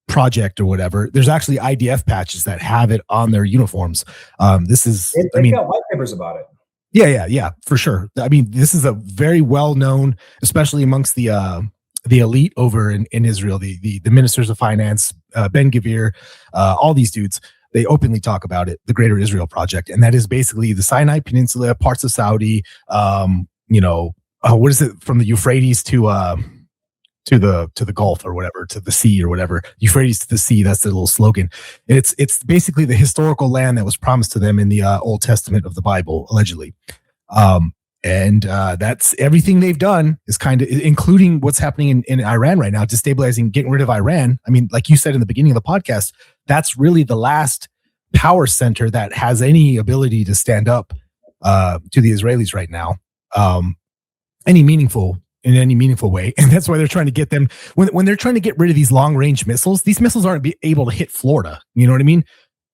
project or whatever, there's actually IDF patches that have it on their uniforms. This is, they got white papers about it. Yeah, for sure. I mean, this is a very well known, especially amongst the elite over in Israel, the ministers of finance, Ben-Gvir, all these dudes. They openly talk about it, the Greater Israel Project, and that is basically the Sinai Peninsula, parts of Saudi. What is it, from the Euphrates to the Gulf or whatever, to the sea or whatever, Euphrates to the sea. That's their little slogan. And it's basically the historical land that was promised to them in the Old Testament of the Bible, allegedly. That's everything they've done, is kind of including what's happening in Iran right now, destabilizing, getting rid of Iran. I mean, like you said in the beginning of the podcast, that's really the last power center that has any ability to stand up to the Israelis right now, in any meaningful way. And that's why they're trying to get them, when they're trying to get rid of these long range missiles, these missiles aren't able to hit Florida. You know what I mean?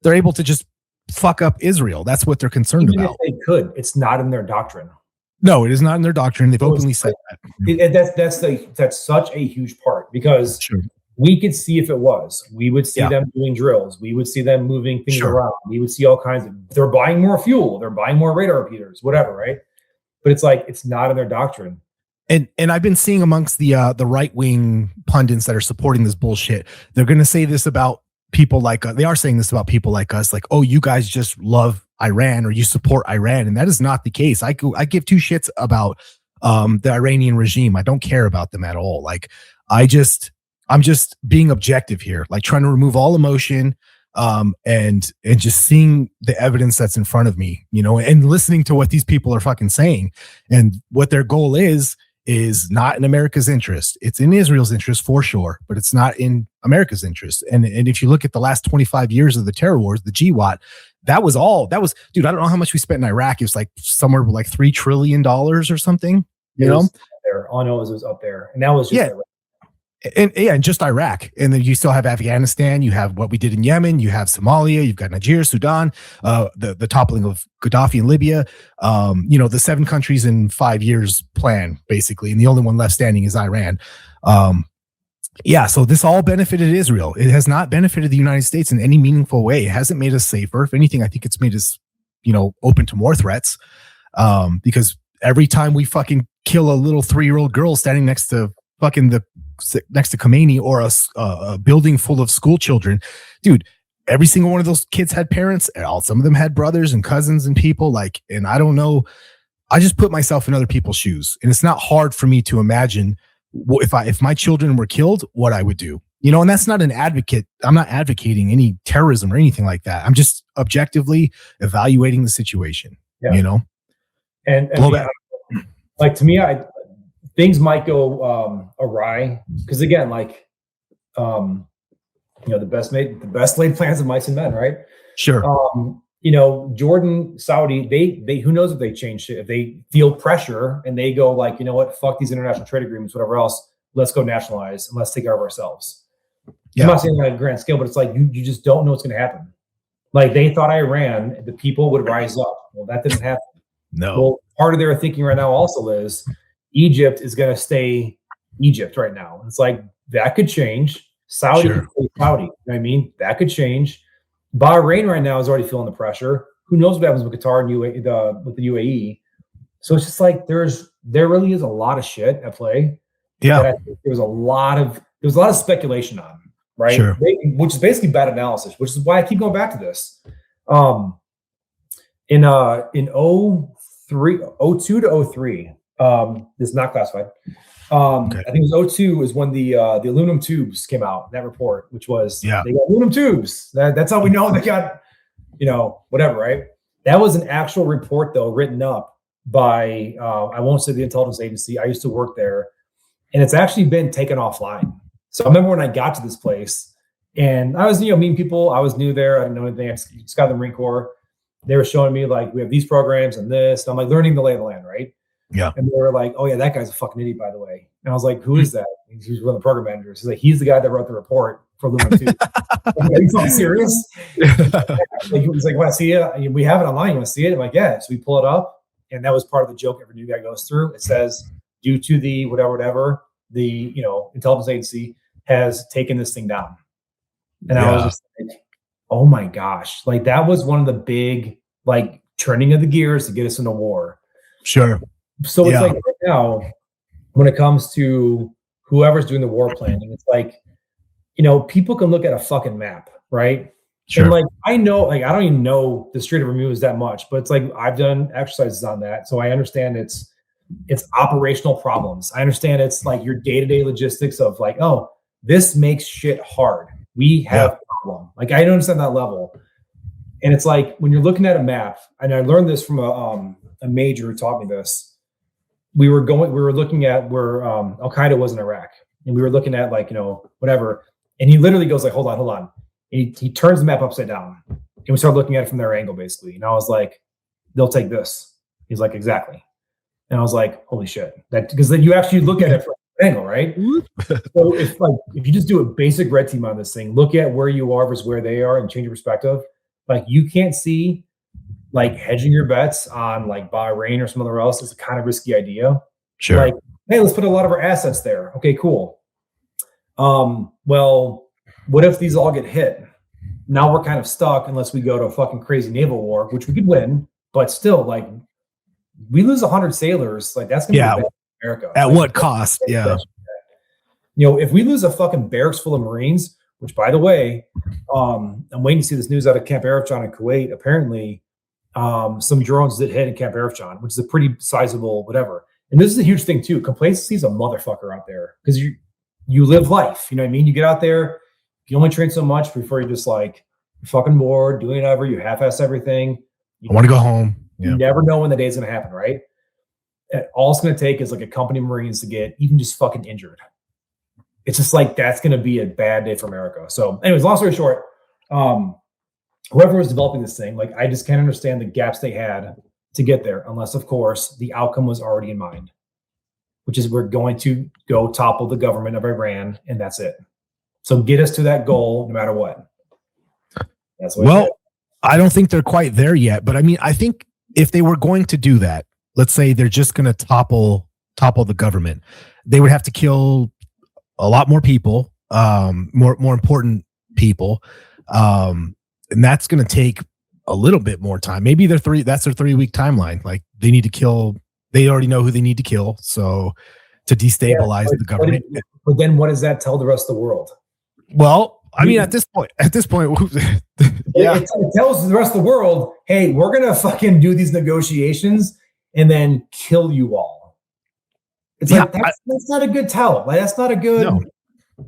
They're able to just fuck up Israel. That's what they're concerned Even about. If they could, it's not in their doctrine. No, it is not in their doctrine. They've openly said that. That's such a huge part, because we could see if it was. We would see them doing drills. We would see them moving things around. We would see all kinds of. They're buying more fuel. They're buying more radar repeaters, whatever, right? But it's like, it's not in their doctrine. And I've been seeing amongst the right wing pundits that are supporting this bullshit, they're going to say this about people like they are saying this about people like us, like, oh, you guys just love Iran or you support Iran, and that is not the case. I give two shits about the Iranian regime. I don't care about them at all. Like, I'm just being objective here, like trying to remove all emotion, and just seeing the evidence that's in front of me, you know, and listening to what these people are fucking saying, and what their goal is not in America's interest. It's in Israel's interest for sure, but it's not in America's interest. And if you look at the last 25 years of the terror wars, the GWAT, that was, dude, I don't know how much we spent in Iraq. It was like somewhere like $3 trillion or something, you know? There. All I know is it was up there. And that was just Iraq. And just Iraq. And then you still have Afghanistan. You have what we did in Yemen. You have Somalia. You've got Nigeria, Sudan, the toppling of Gaddafi in Libya. The 7 countries in 5 years plan, basically. And the only one left standing is Iran. So this all benefited Israel. It has not benefited the United States in any meaningful way. It hasn't made us safer. If anything, I think it's made us, open to more threats. Because every time we fucking kill a little 3-year-old girl standing next to Khomeini, or a building full of school children, dude, every single one of those kids had parents, and some of them had brothers and cousins and people, like, and I don't know, I just put myself in other people's shoes, and it's not hard for me to imagine if my children were killed, what I would do, and that's not I'm not advocating any terrorism or anything like that. I'm just objectively evaluating the situation, and like, to me, things might go awry, because again, like, the best laid plans of mice and men, right? Sure. Jordan, Saudi, they who knows if they change shit, if they feel pressure and they go like, you know what, fuck these international trade agreements, whatever else, let's go nationalize and let's take care of ourselves. Yeah. I'm not saying that on a grand scale, but it's like you just don't know what's going to happen. Like, they thought Iran, the people would rise up. Well, that didn't happen. No. Well, part of their thinking right now also is Egypt is going to stay Egypt right now. It's like that could change. Saudi, Sure. you know what I mean? That could change. Bahrain right now is already feeling the pressure. Who knows what happens with Qatar and with the UAE? So it's just like there really is a lot of shit at play. Yeah. That I think there was a lot of speculation on, right? Sure. Which is basically bad analysis, which is why I keep going back to this. In 02 to 03, this is not classified. Okay. I think it was 02 is when the aluminum tubes came out, that report, which was Yeah. they got aluminum tubes. That's how we know they got, whatever, right? That was an actual report though, written up by I won't say the intelligence agency. I used to work there, and it's actually been taken offline. So I remember when I got to this place, and I was meeting people. I was new there. I didn't know anything. I just got the Marine Corps. They were showing me like we have these programs and this. And I'm like learning the lay of the land, right? Yeah. And they were like, "Oh yeah, that guy's a fucking idiot, by the way." And I was like, "Who is that?" He's one of the program managers. He's like, "He's the guy that wrote the report for Lumen 2." Are you fucking serious? He's like, "Want to see it? We have it online. You want to see it?" I'm like, "Yeah." So we pull it up, and that was part of the joke every new guy goes through. It says, "Due to the whatever, the intelligence agency has taken this thing down." And I was just like, "Oh my gosh!" Like that was one of the big turning of the gears to get us into war. Sure. So it's like right now, when it comes to whoever's doing the war planning, it's like, people can look at a fucking map, right? Sure. And I know, I don't even know the Strait of Hormuz that much, but it's like I've done exercises on that, so I understand it's operational problems. I understand it's like your day-to-day logistics of oh, this makes shit hard. We have a problem. I understand that level, and it's like when you're looking at a map, and I learned this from a major who taught me this. We were looking at where Al Qaeda was in Iraq, and we were looking at whatever. And he literally goes hold on. He turns the map upside down, and we start looking at it from their angle basically. And I was like, they'll take this. He's like, exactly. And I was like, holy shit, because then you actually look at it from an angle, right? So if you just do a basic red team on this thing, look at where you are versus where they are, and change your perspective. You can't see. Hedging your bets on Bahrain or somewhere else is a kind of risky idea. Sure. Hey, let's put a lot of our assets there. Okay, cool. Well, what if these all get hit? Now we're kind of stuck unless we go to a fucking crazy naval war, which we could win, but still, we lose 100 sailers. That's gonna be bad for America. At what cost? Yeah. If we lose a fucking barracks full of Marines, which by the way, I'm waiting to see this news out of Camp Arifjan in Kuwait. Apparently, some drones did hit in Camp Arifjan, which is a pretty sizable whatever. And this is a huge thing too. Complacency is a motherfucker out there because you live life. You know what I mean? You get out there, you only train so much before you're just you're fucking bored, doing whatever. You half-ass everything. I want to go home. You never know when the day's going to happen, right? And all it's going to take is a company of Marines to get even just fucking injured. It's just that's going to be a bad day for America. So, anyways, long story short, whoever was developing this thing, I just can't understand the gaps they had to get there, unless, of course, the outcome was already in mind, which is we're going to go topple the government of Iran, and that's it. So get us to that goal no matter what. That's what I don't think they're quite there yet, but I think if they were going to do that, let's say they're just going to topple the government, they would have to kill a lot more people, more important people. And that's going to take a little bit more time. Maybe that's their 3-week timeline. They need to kill. They already know who they need to kill. So to destabilize the government. But then what does that tell the rest of the world? Well, at this point, yeah. It tells the rest of the world, hey, we're going to fucking do these negotiations and then kill you all. It's that's not a good tell. That's not a good, no.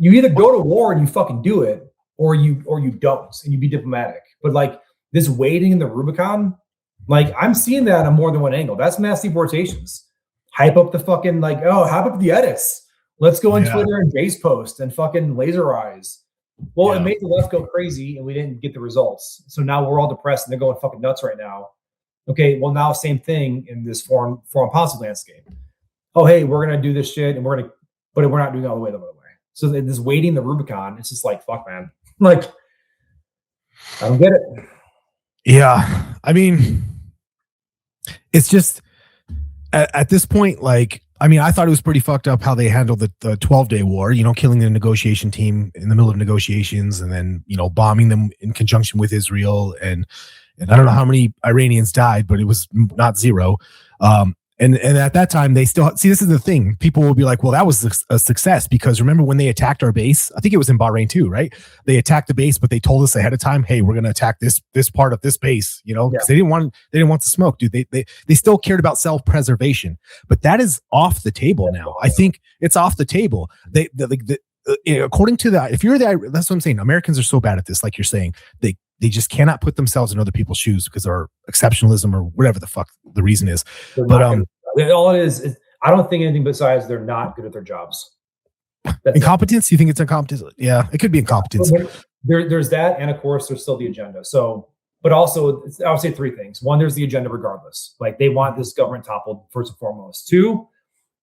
You either go to war and you fucking do it, or you don't, and you be diplomatic. But this waiting in the Rubicon, I'm seeing that on more than one angle. That's mass deportations. Hype up the fucking hype up the edits. Let's go on Twitter and base post and fucking laserize. Well, it made the left go crazy and we didn't get the results. So now we're all depressed and they're going fucking nuts right now. Okay, well now same thing in this foreign policy landscape. Oh, hey, we're gonna do this shit and but we're not doing it all the way the other way. So this waiting the Rubicon, it's just fuck, man. I don't get it. Yeah. It's just at this point, I mean, I thought it was pretty fucked up how they handled the 12-day war, killing the negotiation team in the middle of negotiations and then, bombing them in conjunction with Israel. And I don't know how many Iranians died, but it was not zero. And at that time, they still see, this is the thing. People will be like, well, that was a success because remember when they attacked our base? I think it was in Bahrain too, right? They attacked the base, but they told us ahead of time, hey, we're going to attack this part of this base, because they didn't want the smoke, dude. They still cared about self-preservation, but that is off the table now. I think it's off the table. According to that, if you're that's what I'm saying. Americans are so bad at this, like you're saying, they just cannot put themselves in other people's shoes because of our exceptionalism or whatever the fuck the reason is. But all it is I don't think anything besides they're not good at their jobs. Incompetence? You think it's incompetence? Yeah, it could be incompetence. There's that, and of course, there's still the agenda. So, but also, I would say three things. One, there's the agenda regardless. Like they want this government toppled first and foremost. Two,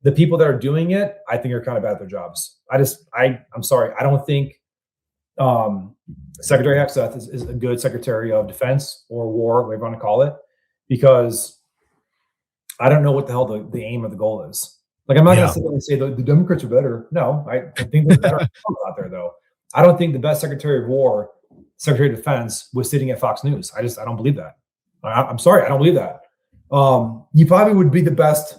the people that are doing it, I think are kind of bad at their jobs. I'm sorry. I don't think Secretary Hegseth is a good Secretary of Defense or War, whatever you want to call it, because I don't know what the hell the aim or the goal is. Like, I'm not going to sit there and say the Democrats are better. No, I think there's better out there, though. I don't think the best Secretary of War, Secretary of Defense was sitting at Fox News. I don't believe that. I'm sorry. I don't believe that. You probably would be the best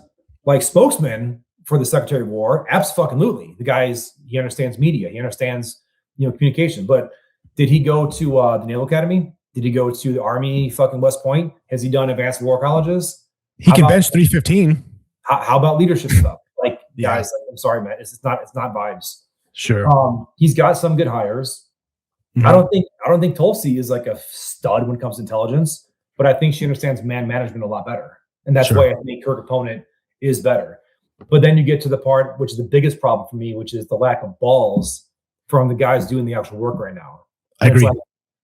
spokesman for the Secretary of War. Absolutely. The he understands media. He understands, communication. But did he go to the Naval Academy? Did he go to the Army fucking West Point? Has he done advanced war colleges? He can bench 315. How about leadership stuff? Guys, I'm sorry, man. It's not vibes. Sure. He's got some good hires. Mm-hmm. I don't think Tulsi is like a stud when it comes to intelligence, but I think she understands man management a lot better. And that's why I think her opponent is better. But then you get to the part, which is the biggest problem for me, which is the lack of balls from the guys doing the actual work right now. I agree.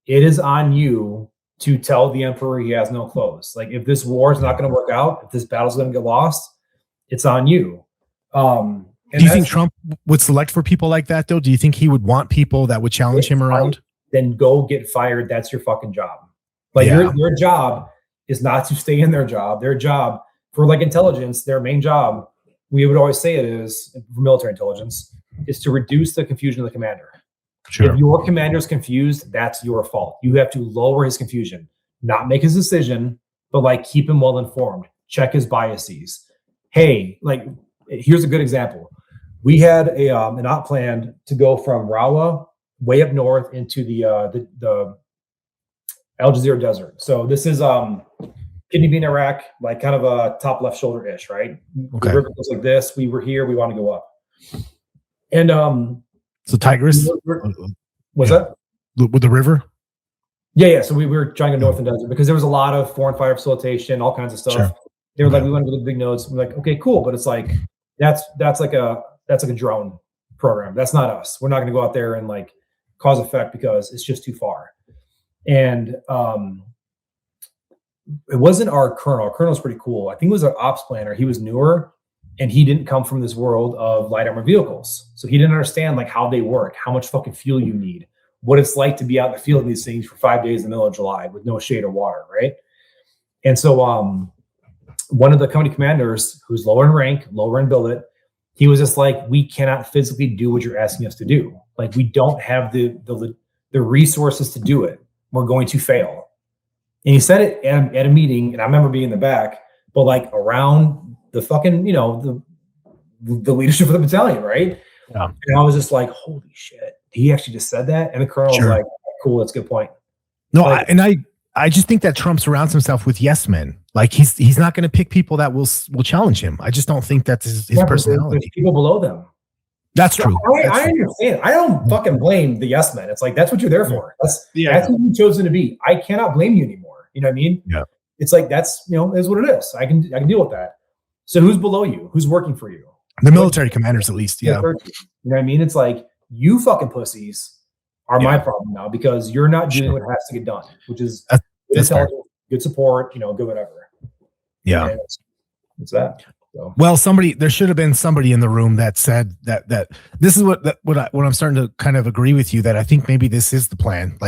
It is on you to tell the emperor he has no clothes. Like, if this war is not going to work out, if this battle is going to get lost, it's on you. Do you think Trump would select for people like that, though? Do you think he would want people that would challenge him around? Then go get fired. That's your fucking job. Your job is not to stay in their job. Their job for intelligence, their main job, we would always say it is for military intelligence, is to reduce the confusion of the commander. Sure. If your commander is confused, that's your fault. You have to lower his confusion, not make his decision, but keep him well informed. Check his biases. Hey, here's a good example. We had an op planned to go from Rawa way up north into the Al Jazeera Desert. So this is Kidney Bean, Iraq, kind of a top left shoulder ish, right? Okay. The river goes like this. We were here. We want to go up. And so Tigris. What's that? With the river? Yeah. So we were trying to go north in the desert because there was a lot of foreign fire facilitation, all kinds of stuff. Sure. They were we want to go to the big nodes. We're like, okay, cool, but it's that's like a drone program. That's not us. We're not going to go out there and cause effect because it's just too far. And it wasn't our colonel. Our colonel's pretty cool. I think it was our ops planner. He was newer. And he didn't come from this world of light armor vehicles. So he didn't understand how they work, how much fucking fuel you need, what it's like to be out in the field in these things for 5 days in the middle of July with no shade or water, right? And so one of the company commanders, who's lower in rank, lower in billet, he was just we cannot physically do what you're asking us to do. We don't have the resources to do it. We're going to fail. And he said it at a meeting, and I remember being in the back, but around the fucking, the leadership of the battalion, right? Yeah. And I was just holy shit. He actually just said that. And the colonel was cool, that's a good point. No, I just think that Trump surrounds himself with yes men. He's not going to pick people that will challenge him. I just don't think that's his personality. There's people below them. That's true. I understand. I don't fucking blame the yes men. It's that's what you're there for. That's what you've chosen to be. I cannot blame you anymore. You know what I mean? Yeah. It's that's, is what it is. I can deal with that. So who's below you? Who's working for you? The military commanders, at least. Yeah. You know what I mean? It's you fucking pussies are my problem now because you're not doing what has to get done, which is good intelligence, good support, good whatever. Yeah. And it's that. So. Well, there should have been somebody in the room that said that this is what I'm starting to kind of agree with you, that I think maybe this is the plan.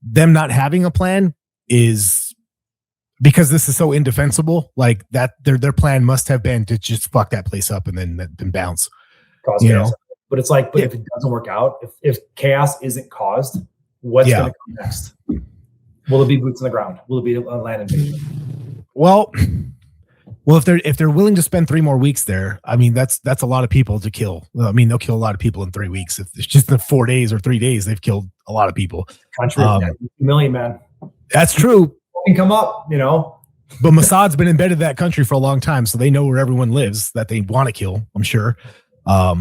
Them not having a plan is because this is so indefensible, like that their plan must have been to just fuck that place up and then bounce. Cause chaos. But it's like, if it doesn't work out, if chaos isn't caused, what's going to come next? Will it be boots on the ground? Will it be a land invasion? Well, if they're willing to spend 3 more weeks there, I mean that's a lot of people to kill. I mean, they'll kill a lot of people in 3 weeks. If it's just the 4 days or 3 days, they've killed a lot of people. Country, $1 million, man. That's true. Can come up, you know. But Mossad's been embedded in that country for a long time, so they know where everyone lives that they want to kill. I'm sure. I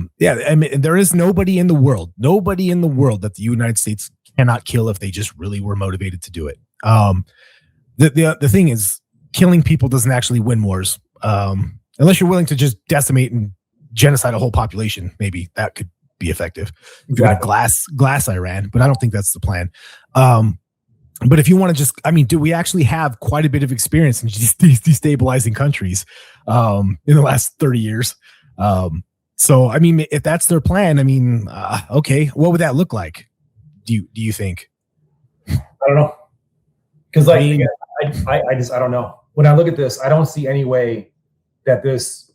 mean, there is nobody in the world that the United States cannot kill if they just really were motivated to do it. The thing is, killing people doesn't actually win wars, unless you're willing to just decimate and genocide a whole population. Maybe that could be effective. Exactly. Glass Iran, but I don't think that's the plan. But if you want to just, I mean, do we actually have quite a bit of experience in these destabilizing countries in the last 30 years? So, I mean, if that's their plan, I mean, okay, what would that look like? Do you think? I don't know. Because like, I don't know. When I look at this, I don't see any way that this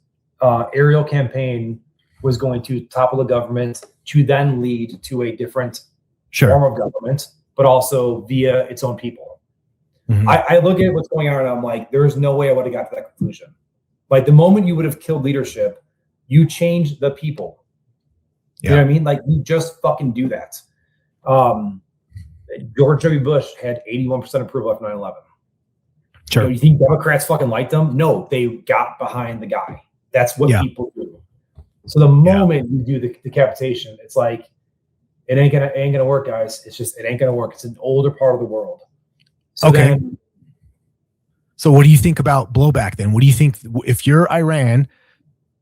aerial campaign was going to topple the government to then lead to a different form of government, but also via its own people. Mm-hmm. I look at what's going on and I'm like, there's no way I would have got to that conclusion. Like the moment you would have killed leadership, you change the people. You know what I mean? Like you just fucking do that. George W. Bush had 81% approval after 9/11. Sure. You think Democrats fucking liked them? No, they got behind the guy. That's what people do. So the moment you do the decapitation, it's like it ain't gonna work, guys. It's just it ain't gonna work. It's an older part of the world. So so what do you think about blowback then? What do you think if you're Iran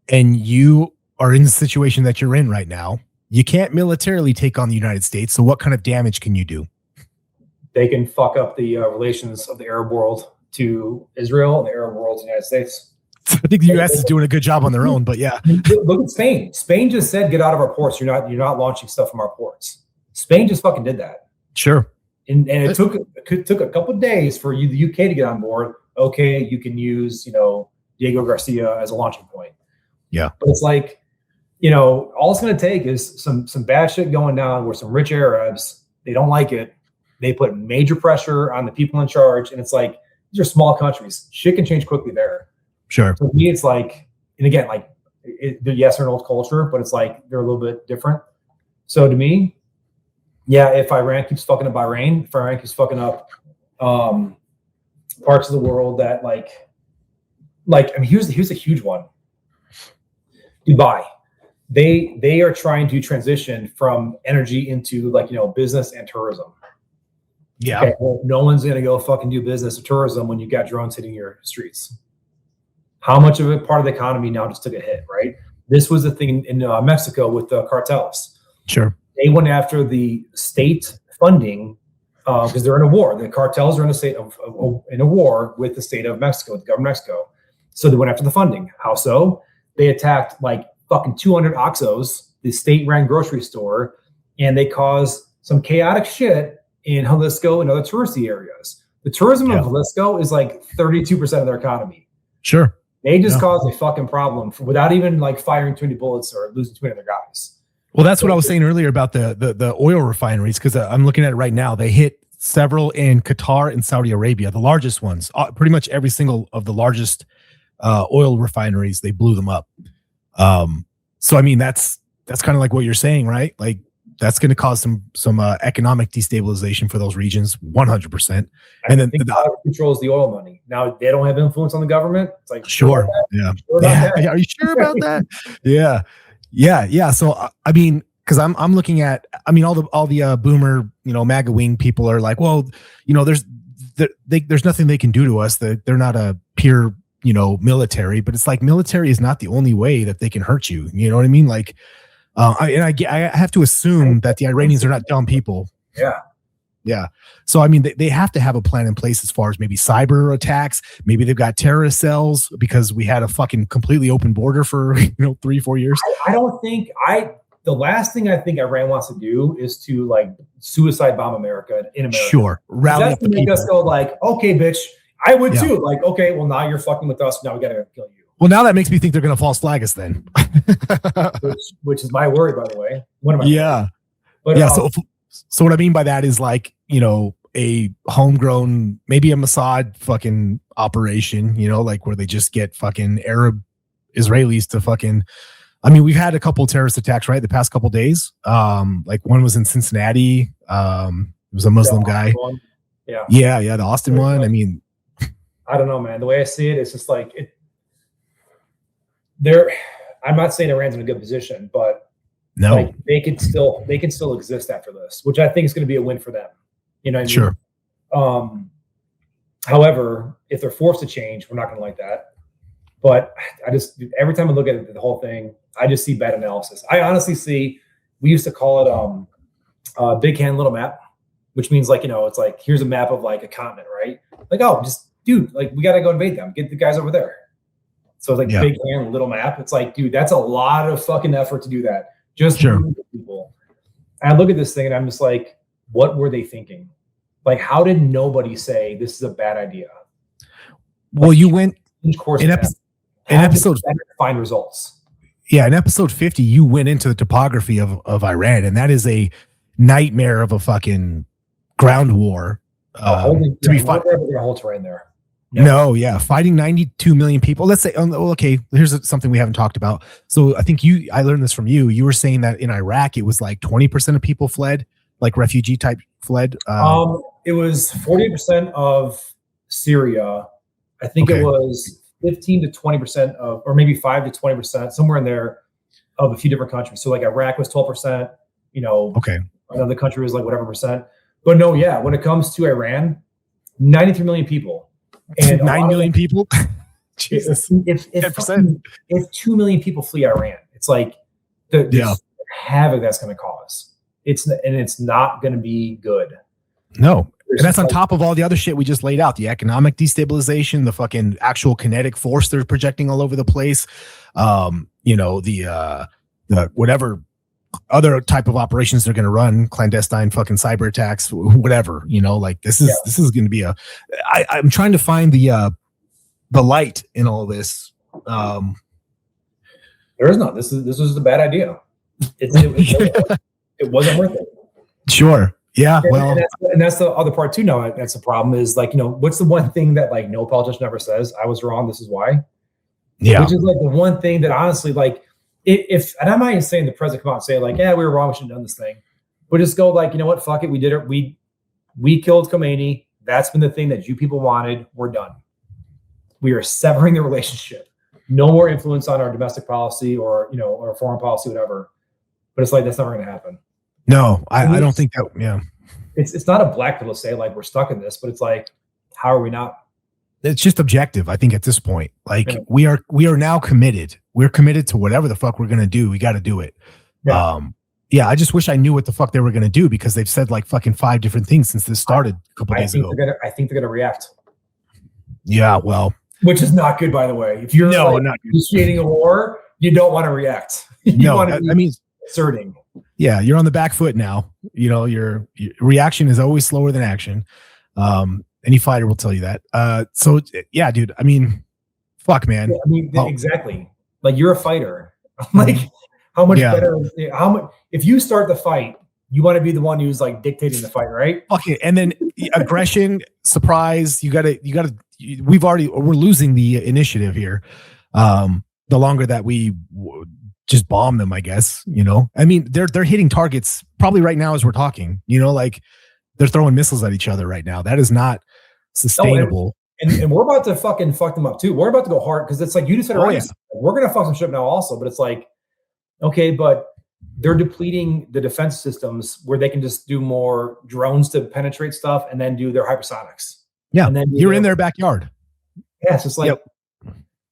and you are in the situation that you're in right now? You can't militarily take on the United States. So what kind of damage can you do? They can fuck up the relations of the Arab world to Israel and the Arab world to the United States. I think the U.S. is doing a good job on their own, but yeah. Look at Spain. Spain just said, get out of our ports. You're not launching stuff from our ports. Spain just fucking did that. Sure. And it took a couple of days for the UK to get on board. Okay, you can use, Diego Garcia as a launching point. Yeah. But it's like, all it's going to take is some bad shit going down where some rich Arabs, they don't like it. They put major pressure on the people in charge. And it's like, these are small countries. Shit can change quickly there. Sure. So to me, it's like, and again, like, yes, they're an old culture, but it's like they're a little bit different. So to me, if Iran keeps fucking up Bahrain, if Iran keeps fucking up parts of the world that like, I mean, here's a huge one. Dubai. They are trying to transition from energy into business and tourism. Yeah. Okay, well, no one's going to go fucking do business or tourism when you got drones hitting your streets. How much of a part of the economy now just took a hit, right? This was the thing in Mexico with the cartels. Sure. They went after the state funding because they're in a war. The cartels are in a war with the state of Mexico, with the government of Mexico. So they went after the funding. How so? They attacked like fucking 200 Oxxos, the state-run grocery store, and they caused some chaotic shit in Jalisco and other touristy areas. The tourism of Jalisco is like 32% of their economy. Sure. They just caused a fucking problem without even like firing 20 bullets or losing 20 other guys. Well, that's what I was saying earlier about the oil refineries, because I'm looking at it right now. They hit several in Qatar and Saudi Arabia, the largest ones. Pretty much every single of the largest oil refineries, they blew them up. So I mean, that's kind of like what you're saying, right? Like that's going to cause some economic destabilization for those regions, 100%. And then power controls the oil money. Now they don't have influence on the government. It's like sure, yeah. Are you sure about that? Yeah. So I mean, because I'm looking at, I mean, all the boomer, MAGA wing people are like, well, there's nothing they can do to us. They're not a peer, military, but it's like military is not the only way that they can hurt you. You know what I mean? Like, I have to assume that the Iranians are not dumb people. Yeah. So, I mean, they have to have a plan in place as far as maybe cyber attacks. Maybe they've got terrorist cells because we had a fucking completely open border for, 3-4 years. I don't think the last thing I think Iran wants to do is to like suicide bomb America in America. Sure. Rally up the people. Us go like, okay, bitch, I would too. Like, okay, well, now you're fucking with us. Now we got to kill you. Well, now that makes me think they're going to false flag us then. which is my worry, by the way. One of my worries. But yeah, so what I mean by that is like, a homegrown, maybe a Mossad fucking operation, like where they just get fucking Arab Israelis to fucking. I mean, we've had a couple of terrorist attacks, right? The past couple of days. Like one was in Cincinnati. It was a Muslim guy. Yeah, the Austin one. I mean, I don't know, man. The way I see it, it's just like it. I'm not saying Iran's in a good position, but no, like they can still exist after this, which I think is going to be a win for them. You know what I mean? Sure. However, if they're forced to change, we're not going to like that. But I just, every time I look at the whole thing, I just see bad analysis. I honestly see, we used to call it big hand, little map, which means like, it's like, here's a map of like a continent, right? Like, oh, just dude, like we got to go invade them. Get the guys over there. So it's like big hand, little map. It's like, dude, that's a lot of fucking effort to do that. Just people. And I look at this thing and I'm just like, what were they thinking? Like, how did nobody say this is a bad idea? Well, you went in episode find results. Yeah, in episode 50, you went into the topography of Iran, and that is a nightmare of a fucking ground war. To be fighting the whole terrain there. No, fighting 92 million people. Let's say, okay, here's something we haven't talked about. So I think I learned this from you. You were saying that in Iraq, it was like 20% of people fled, like refugee type fled. It was 40% of Syria. I think it was 15 to 20% of, or maybe 5 to 20%, somewhere in there, of a few different countries. So like Iraq was 12%. Another country was like whatever percent. But no, when it comes to Iran, 93 million people. And 9 million people. Jesus. If 2 million people flee Iran, it's like the havoc that's going to cause. It's not going to be good. No. And that's on top of all the other shit we just laid out. The economic destabilization, the fucking actual kinetic force they're projecting all over the place. The whatever other type of operations they're going to run, clandestine fucking cyber attacks, whatever, like this is going to be I'm trying to find the light in all of this. There is not. This is a bad idea. It wasn't worth it. Sure. Yeah. Well, and that's the other part too. Now that's the problem is like, what's the one thing that like no politician ever says? I was wrong. This is why. Yeah. Which is like the one thing that honestly, like, and I'm not even saying the president come out and say like, yeah, we were wrong, we shouldn't have done this thing, but just go like, you know what, fuck it, we did it. We killed Khomeini. That's been the thing that you people wanted. We're done. We are severing the relationship. No more influence on our domestic policy or or foreign policy, whatever. But it's like that's never going to happen. No, I don't think that. Yeah, it's not a black pill to say like we're stuck in this, but it's like, how are we not? It's just objective. I think at this point, like we are now committed. We're committed to whatever the fuck we're gonna do. We got to do it. Yeah. I just wish I knew what the fuck they were gonna do because they've said like fucking 5 different things since this started a couple days ago. I think they're gonna react. Yeah, well, which is not good, by the way. If you're initiating a war, you don't want to react. Asserting. Yeah, you're on the back foot now. Your reaction is always slower than action. Any fighter will tell you that. So yeah, dude. I mean, fuck, man. Exactly. Like you're a fighter. Like, how much better? How much? If you start the fight, you want to be the one who's like dictating the fight, right? Okay, and then aggression, surprise. You gotta. We're losing the initiative here. The longer that we just bomb them, I guess. I mean, they're hitting targets probably right now as we're talking. Like they're throwing missiles at each other right now. That is not sustainable. And we're about to fucking fuck them up too. We're about to go hard because it's like you just said it right. Yeah. We're gonna fuck some shit now also, but it's like, okay, but they're depleting the defense systems where they can just do more drones to penetrate stuff and then do their hypersonics. Yeah, and then you're in their backyard. Yeah, it's just like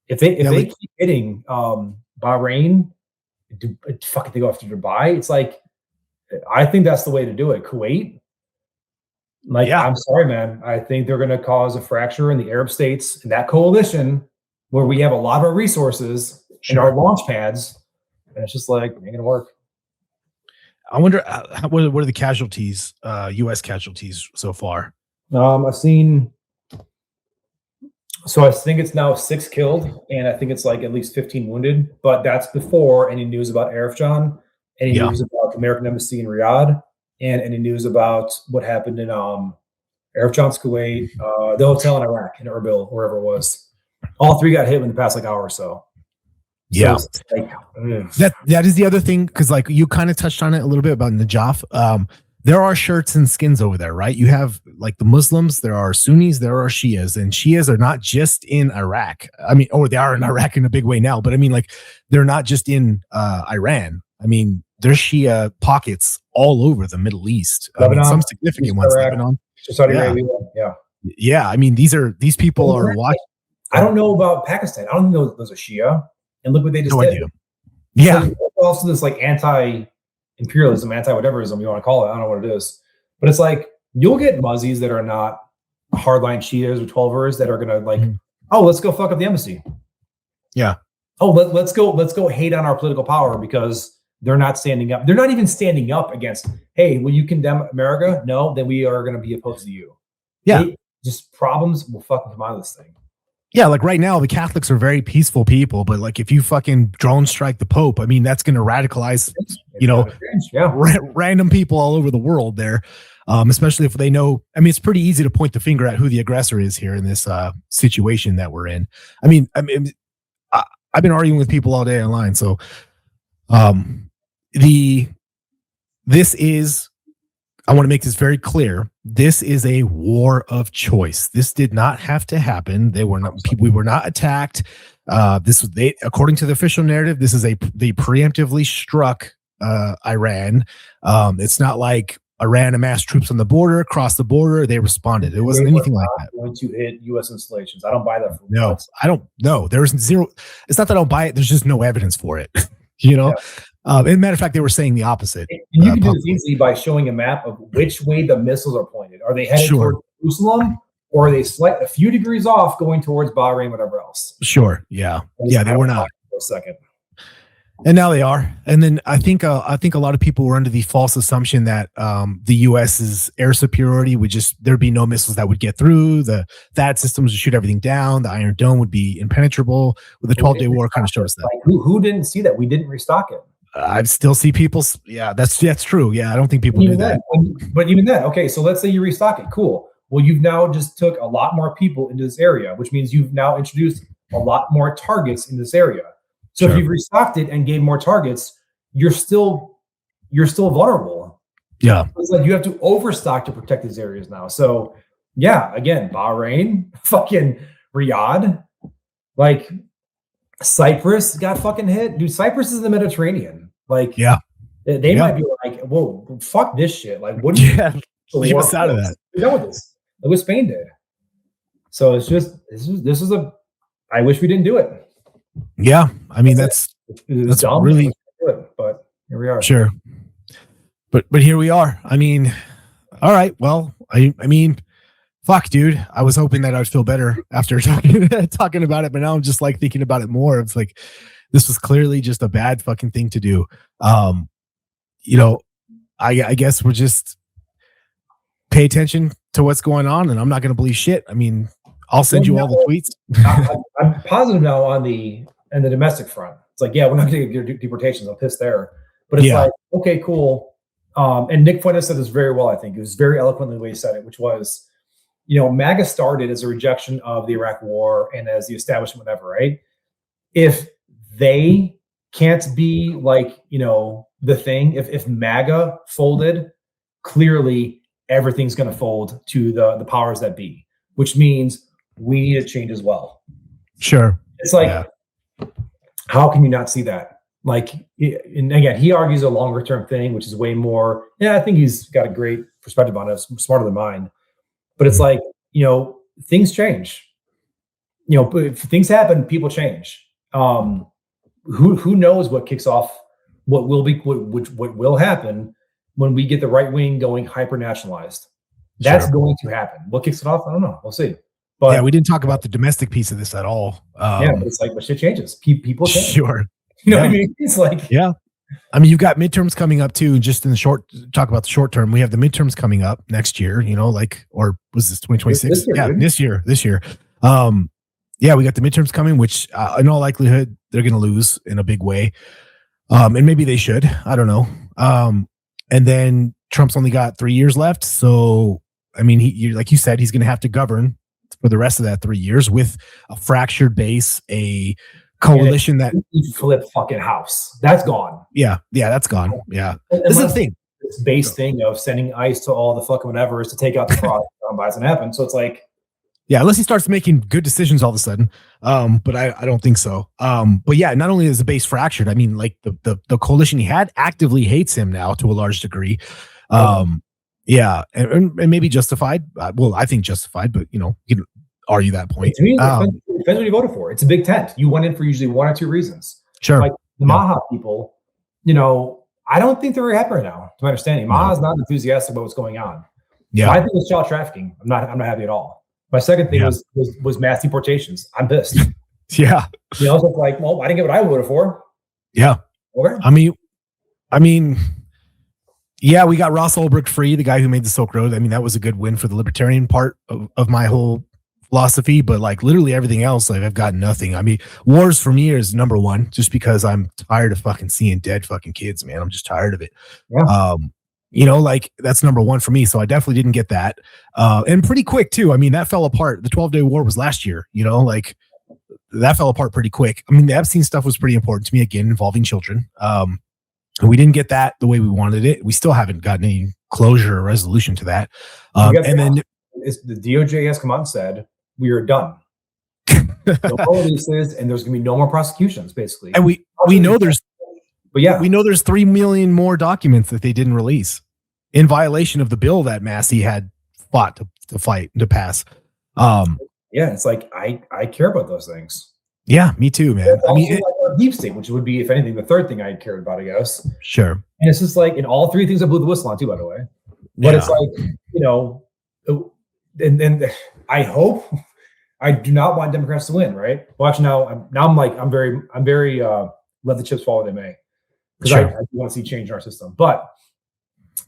if they keep hitting Bahrain, fucking they go after Dubai. It's like I think that's the way to do it. Kuwait. I'm sorry, man. I think they're going to cause a fracture in the Arab states and that coalition where we have a lot of our resources and our launch pads. And it's just like, it ain't going to work. I wonder what are the casualties, U.S. casualties so far? I've seen So I think it's now 6 killed, and I think it's like at least 15 wounded. But that's before any news about Arifjan, any Yeah. news about the American embassy in Riyadh, and any news about what happened in Arifjan's Kuwait, the hotel in Iraq, in Erbil, wherever it was. All 3 got hit in the past like hour or so. Yeah. So it's like, that is the other thing, because like you kind of touched on it a little bit about Najaf. There are shirts and skins over there, right? You have like the Muslims, there are Sunnis, there are Shias, and Shias are not just in Iraq. I mean, or they are in Iraq in a big way now, but I mean, like they're not just in Iran. I mean, there's Shia pockets all over the Middle East. Lebanon, I mean, some significant ones. Iraq, Lebanon, Saudi Arabia, yeah. Yeah, I mean, these people are watching. I don't know about Pakistan. I don't know those are Shia. And look what they just No did. idea. Yeah. So also this like anti-imperialism, anti-whateverism you want to call it. I don't know what it is. But it's like you'll get muzzies that are not hardline Shias or 12ers that are gonna like, oh, let's go fuck up the embassy. Yeah. Oh, let's go hate on our political power because they're not standing up. They're not even standing up against, hey, will you condemn America? No, then we are gonna be opposed to you. Yeah. Just problems will fucking come out of this thing. Yeah, like right now, the Catholics are very peaceful people, but like if you fucking drone strike the Pope, I mean, that's going to radicalize, random people all over the world there, especially if they know. I mean, it's pretty easy to point the finger at who the aggressor is here in this situation that we're in. I mean, I've been arguing with people all day online, so this is. I want to make this very clear. This is a war of choice. This did not have to happen. We were not attacked. According to the official narrative, this is they preemptively struck Iran. It's not like Iran amassed troops on the border, across the border. They responded. It wasn't anything like that. Going to hit U.S. installations. I don't buy that. No, I don't. No, there's zero. It's not that I don't buy it. There's just no evidence for it. Yeah. As a matter of fact, they were saying the opposite. And you can do this easily by showing a map of which way the missiles are pointed. Are they headed towards Jerusalem, or are they a few degrees off going towards Bahrain, whatever else? Sure. Yeah. Yeah, they were not. For a second. And now they are. And then I think a lot of people were under the false assumption that the U.S.'s air superiority there'd be no missiles that would get through. The THAAD systems would shoot everything down. The Iron Dome would be impenetrable. With the 12-day war, kind of showed us that. Like, who didn't see that? We didn't restock it. I still see people. Yeah, that's true. Yeah, I don't think people do that. But even then, okay, so let's say you restock it. Cool. Well, you've now just took a lot more people into this area, which means you've now introduced a lot more targets in this area. So if you've restocked it and gave more targets, you're still vulnerable. Yeah. It's like you have to overstock to protect these areas now. So yeah, again, Bahrain, fucking Riyadh, like Cyprus got fucking hit. Dude, Cyprus is in the Mediterranean. Like, they might be like, whoa, fuck this shit. Like, what do you leave us out of that? We're done with this. Look what Spain did. So it's just I wish we didn't do it. Yeah, I mean that's dumb, really good, but here we are. Sure, but here we are. I mean, all right. Well, I mean, fuck, dude. I was hoping that I'd feel better after talking about it, but now I'm just like thinking about it more. It's like this was clearly just a bad fucking thing to do. I guess we're just pay attention to what's going on, and I'm not going to believe shit. I mean, I'll send you all the tweets. I'm positive now on the domestic front. It's like, yeah, we're not going to get deportations. I'm pissed there. But it's like, okay, cool. And Nick Fuentes said this very well, I think. It was very eloquently the way he said it, which was, MAGA started as a rejection of the Iraq war and as the establishment, whatever, right? If they can't be like, the thing, if MAGA folded, clearly everything's going to fold to the powers that be, which means we need to change as well. Sure. It's like, how can you not see that? Like, and again, he argues a longer term thing, which is way more. Yeah, I think he's got a great perspective on it, smarter than mine. But it's like, things change. If things happen, people change. Who knows what kicks off what will happen when we get the right wing going hyper nationalized? That's going to happen. What kicks it off? I don't know. We'll see. But yeah, we didn't talk about the domestic piece of this at all. But it's like, but shit changes. People change. Sure. You know what I mean? It's like, I mean, you've got midterms coming up too. Just in the talk about the short term, we have the midterms coming up next year, or was this 2026? This year. This year. Yeah, we got the midterms coming, which in all likelihood they're going to lose in a big way, and maybe they should. I don't know. And then Trump's only got 3 years left, so I mean, like you said, he's going to have to govern for the rest of that 3 years with a fractured base, a coalition that flip fucking house. That's gone. Yeah, that's gone. Yeah, this is the thing. This base thing of sending ICE to all the fucking whatever is to take out the fraud. Doesn't happen. So it's like. Yeah, unless he starts making good decisions all of a sudden. But I don't think so. But yeah, not only is the base fractured, I mean, like the coalition he had actively hates him now to a large degree. Yeah, and maybe justified. Well, I think justified, but you can argue that point. To me, it depends what you voted for. It's a big tent. You went in for usually one or two reasons. Sure. Like the Maha people, I don't think they're very happy right now, to my understanding. Maha's not enthusiastic about what's going on. Yeah. My thing was child trafficking. I'm not happy at all. My second thing was mass deportations. I'm pissed. Yeah. So it's like, well, I didn't get what I voted for. Yeah. Okay. I mean, yeah, we got Ross Ulbricht free, the guy who made the Silk Road. I mean, that was a good win for the libertarian part of my whole philosophy, but like literally everything else, like I've got nothing. I mean, wars for me is number one, just because I'm tired of fucking seeing dead fucking kids, man. I'm just tired of it. Yeah. Like that's number one for me. So I definitely didn't get that. And pretty quick too. I mean, that fell apart. The 12-day war was last year, like that fell apart pretty quick. I mean, the Epstein stuff was pretty important to me, again, involving children. And we didn't get that the way we wanted it. We still haven't gotten any closure or resolution to that. And then the DOJ has come out and said, we are done. No more releases, and there's going to be no more prosecutions, basically. And we know there's, but yeah, we know there's 3 million more documents that they didn't release in violation of the bill that Massey had fought to pass. Yeah, it's like I care about those things. Yeah, me too, man. I mean, like deep state, which would be, if anything, the third thing I cared about, I guess. Sure. And it's just like, in all three things I blew the whistle on too, by the way. But it's like, and I hope. I do not want Democrats to win, right? Watch now. I'm very let the chips fall where they may, because I want to see change in our system. But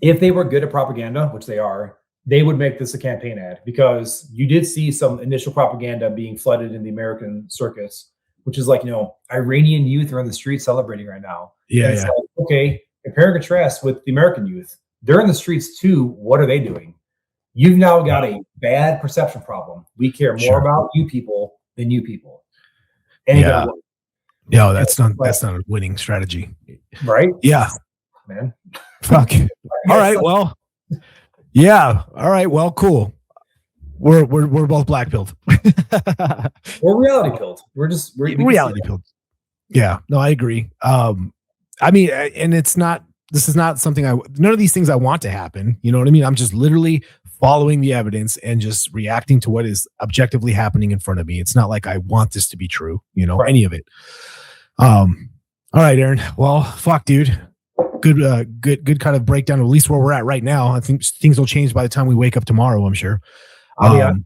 if they were good at propaganda, which they are, they would make this a campaign ad, because you did see some initial propaganda being flooded in the American circus, which is like, Iranian youth are in the streets celebrating right now. Yeah. Like, okay, compare and contrast with the American youth. They're in the streets too. What are they doing? You've now got a bad perception problem. We care more about you people than you people. And no, that's not a winning strategy, right? Yeah, man. Fuck. All right. Well, yeah. All right. Well, cool. We're both black pilled. We're reality pilled. We're reality pilled. Yeah. No, I agree. I mean, and this is not something none of these things I want to happen. You know what I mean? I'm just literally following the evidence and just reacting to what is objectively happening in front of me. It's not like I want this to be true, any of it. All right, Aaron. Well, fuck, dude. Good kind of breakdown of at least where we're at right now. I think things will change by the time we wake up tomorrow, I'm sure. I'm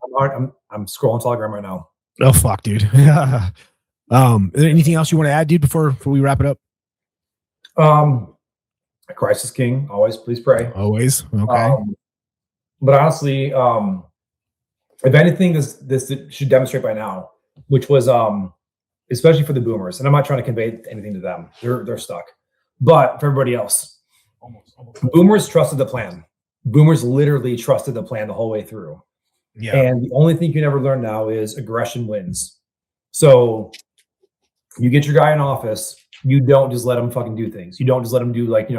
scrolling Telegram right now. Oh, fuck, dude. Is there anything else you want to add, dude, before we wrap it up? Christ is king. Always, please pray. Always. Okay. But honestly, if anything, this should demonstrate by now, which was especially for the boomers, and I'm not trying to convey anything to them. They're stuck. But for everybody else, boomers trusted the plan. Boomers literally trusted the plan the whole way through. Yeah. And the only thing you can ever learn now is aggression wins. So you get your guy in office, you don't just let him fucking do things. You don't just let him do like, thank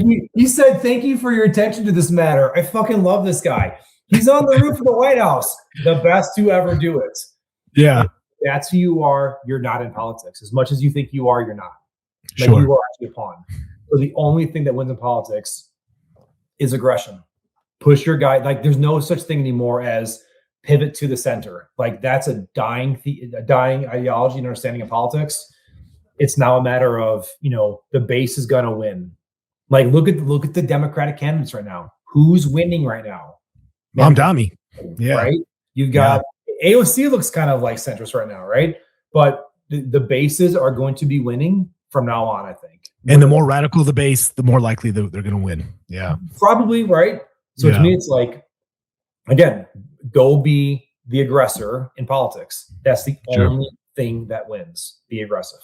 you. He said, thank you for your attention to this matter. I fucking love this guy. He's on the roof of the White House. The best to ever do it. Yeah. If that's who you are. You're not in politics. As much as you think you are, you're not. Like, sure. You are actually a pawn. So the only thing that wins in politics is aggression. Push your guy. Like, there's no such thing anymore as pivot to the center. Like, that's a dying ideology and understanding of politics. It's now a matter of, the base is going to win. Like, look at the Democratic candidates right now. Who's winning right now? Mamdani. Yeah. Right? You've got AOC looks kind of like centrist right now, right? But the bases are going to be winning from now on, I think. And the more radical the base, the more likely they're going to win. Yeah. Probably, right? So to me, it's like, again, go be the aggressor in politics. That's the Sure. only thing that wins. Be aggressive.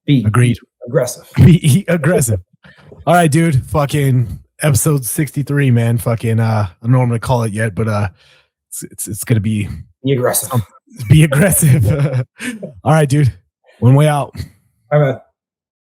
Be Agreed. Aggressive. Be aggressive. All right, dude. Fucking episode 63, man. Fucking I don't know what I'm gonna call it yet, but it's gonna be aggressive. Be aggressive. All right, dude. One way out. All right, man.